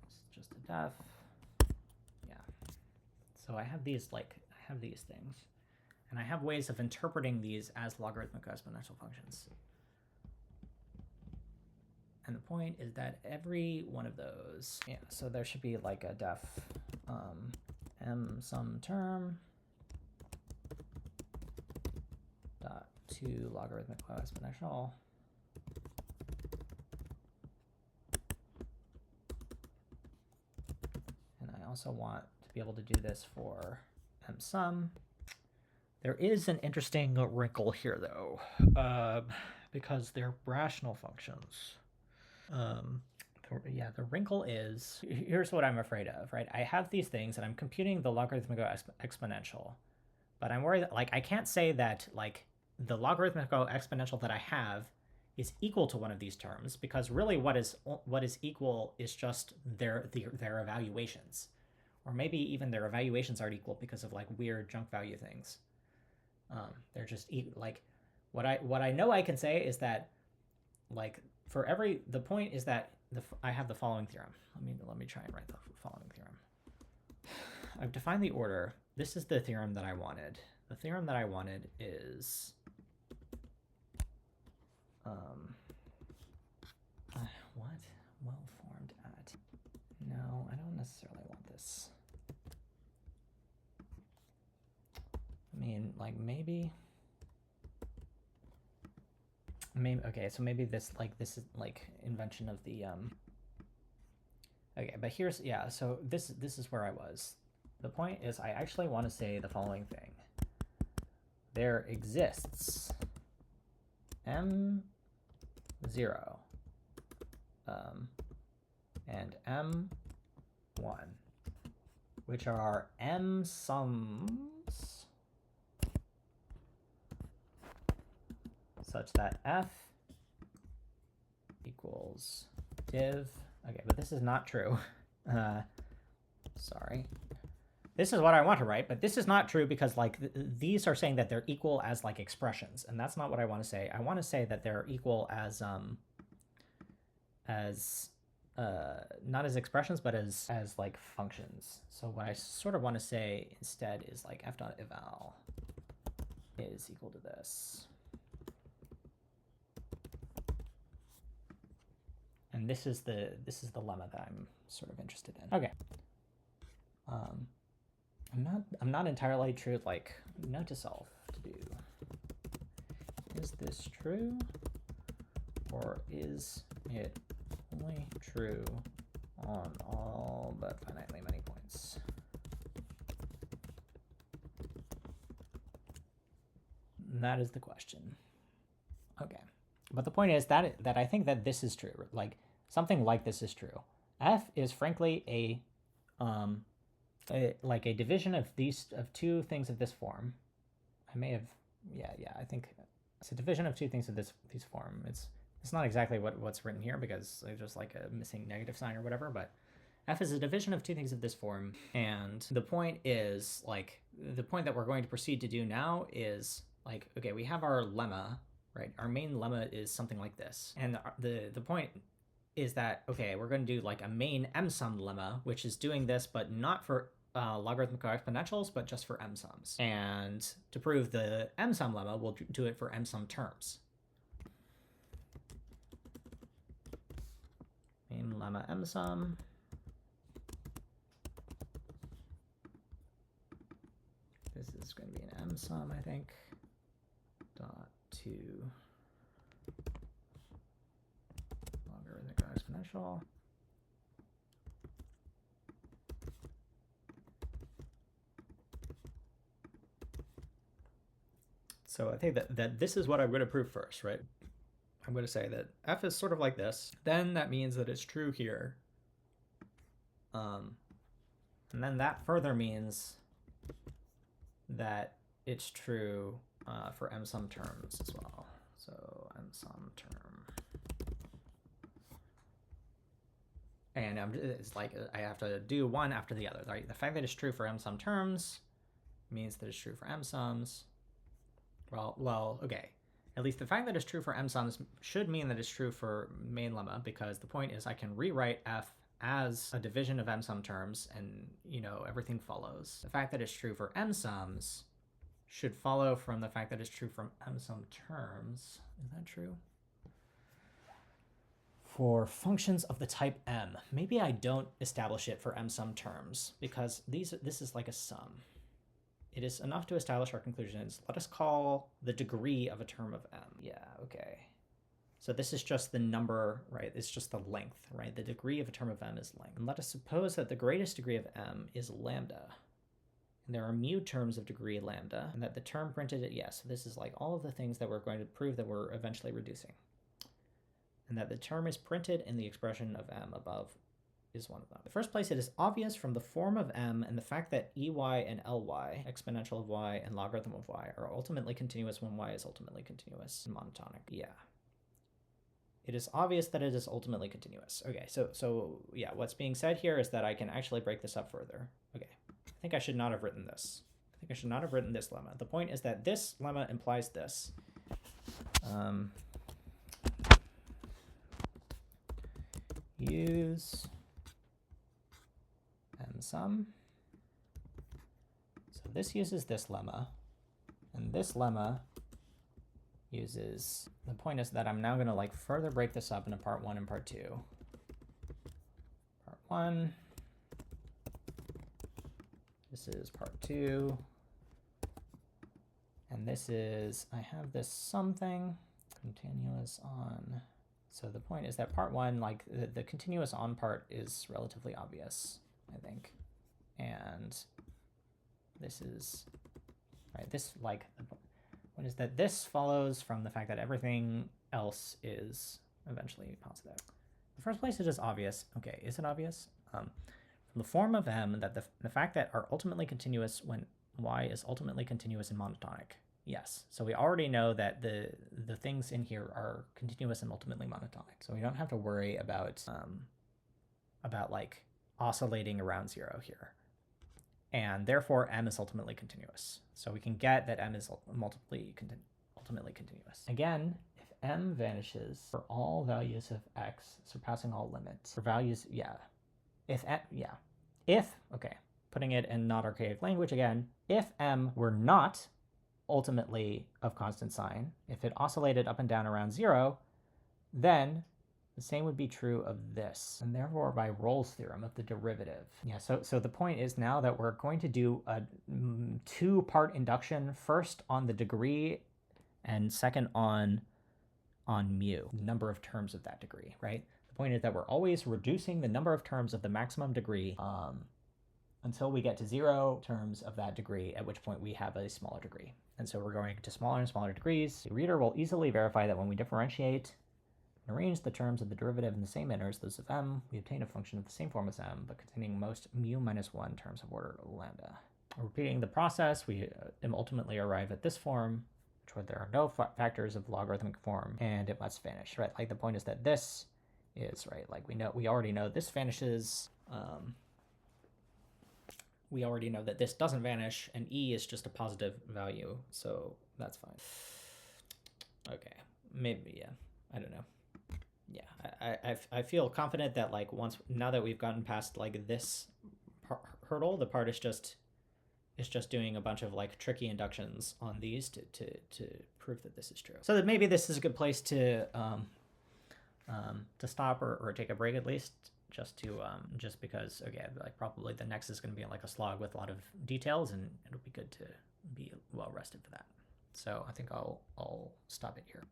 It's just a def. Yeah. So I have these things. And I have ways of interpreting these as logarithmic exponential functions. And the point is that every one of those, yeah, so there should be like a def m sum term dot to logarithmic exponential. And I also want to be able to do this for m sum. There is an interesting wrinkle here, though, because they're rational functions. Yeah, the wrinkle is, here's what I'm afraid of, right? I have these things, and I'm computing the logarithmic exponential, but I'm worried that, like, I can't say that, like, the logarithmic exponential that I have is equal to one of these terms, because really what is equal is just their evaluations, or maybe even their evaluations aren't equal because of like weird junk value things. They're just like what I know I can say is that like for every, the point is that I have the following theorem. Let me try and write the following theorem. I've defined the order. This is the theorem that I wanted. The theorem that I wanted is what? Well formed at. No, I don't necessarily want this. I mean, like maybe, okay, so maybe this is like invention of the okay, but here's, yeah, so this is where I was. The point is I actually want to say the following thing. There exists m0 and m1, which are m sums such that f equals div. Okay, but this is not true. Sorry. This is what I want to write, but this is not true because like these are saying that they're equal as like expressions, and that's not what I want to say. I want to say that they're equal as not as expressions, but as like functions. So what I sort of want to say instead is like f.eval is equal to this. And this is the lemma that I'm sort of interested in. Okay. I'm not entirely true, like, note to self to do. Is this true? Or is it only true on all but finitely many points? That is the question. Okay. But the point is that I think that this is true. Like, something like this is true. F is frankly a division of two things of this form, I may have, yeah, I think it's a division of two things of this form. It's not exactly what's written here because there's just like a missing negative sign or whatever, but f is a division of two things of this form. And the point is, like, the point that we're going to proceed to do now is, like, okay, we have our lemma, right? Our main lemma is something like this. And the point is that, okay, we're going to do like a main m-sum lemma, which is doing this, but not for logarithmic exponentials, but just for m-sums. And to prove the m-sum lemma, we'll do it for m-sum terms. Main lemma m-sum. This is going to be an m-sum, I think. Dot to logarithmic exponential. So I think that this is what I'm going to prove first, right? I'm going to say that f is sort of like this. Then that means that it's true here. And then that further means that it's true for m-sum terms as well. So m-sum term. And it's like I have to do one after the other, right? The fact that it's true for m-sum terms means that it's true for m-sums. Well, okay. At least the fact that it's true for m-sums should mean that it's true for main lemma, because the point is I can rewrite f as a division of m-sum terms, and, you know, everything follows. The fact that it's true for m-sums should follow from the fact that it's true from m-sum terms. Is that true? For functions of the type m, maybe I don't establish it for m-sum terms, because this is like a sum. It is enough to establish our conclusions. Let us call the degree of a term of m. Yeah, okay. So this is just the number, right? It's just the length, right? The degree of a term of m is length. And let us suppose that the greatest degree of m is lambda. And there are mu terms of degree lambda, and that the term printed at yes. So this is like all of the things that we're going to prove that we're eventually reducing. And that the term is printed in the expression of m above is one of them. In the first place, it is obvious from the form of m and the fact that ey and ly, exponential of y and logarithm of y, are ultimately continuous when y is ultimately continuous and monotonic. Yeah. It is obvious that it is ultimately continuous. Okay, so yeah, what's being said here is that I can actually break this up further. Okay, I think I should not have written this. I think I should not have written this lemma. The point is that this lemma implies this. Use m-sum. So this uses this lemma, and this lemma uses, the point is that I'm now going to like further break this up into part 1 and part 2. Part 1. This is part 2. And this is, I have this something, continuous on. So the point is that part 1, like the continuous on part is relatively obvious, I think. And this is, right, this like, what is that this follows from the fact that everything else is eventually positive. In the first place, it is obvious. Okay, is it obvious? From the form of m, that the fact that are ultimately continuous when y is ultimately continuous and monotonic. Yes, so we already know that the things in here are continuous and ultimately monotonic. So we don't have to worry about like oscillating around 0 here. And therefore m is ultimately continuous. So we can get that m is ultimately continuous. Again, if m vanishes for all values of x surpassing all limits, for values, okay, putting it in not archaic language again, if m were not ultimately of constant sign, if it oscillated up and down around 0, then the same would be true of this, and therefore by Rolle's theorem of the derivative. Yeah, so the point is now that we're going to do a 2-part induction, first on the degree and second on mu, number of terms of that degree, right? The point is that we're always reducing the number of terms of the maximum degree until we get to 0 terms of that degree, at which point we have a smaller degree. And so we're going to smaller and smaller degrees. The reader will easily verify that when we differentiate and arrange the terms of the derivative in the same manner as those of m, we obtain a function of the same form as m, but containing most mu minus 1 terms of order lambda. repeating the process, we ultimately arrive at this form, where there are no factors of logarithmic form, and it must vanish, right? Like the point is that this is, right, like we already know this vanishes. We already know that this doesn't vanish, and E is just a positive value, so that's fine. Okay, maybe, yeah, I don't know. Yeah, I feel confident that like now that we've gotten past like this hurdle, the part is just doing a bunch of like tricky inductions on these to prove that this is true. So that maybe this is a good place to stop or take a break at least, just because, okay, like probably the next is going to be like a slog with a lot of details, and it'll be good to be well rested for that. So I think I'll stop it here.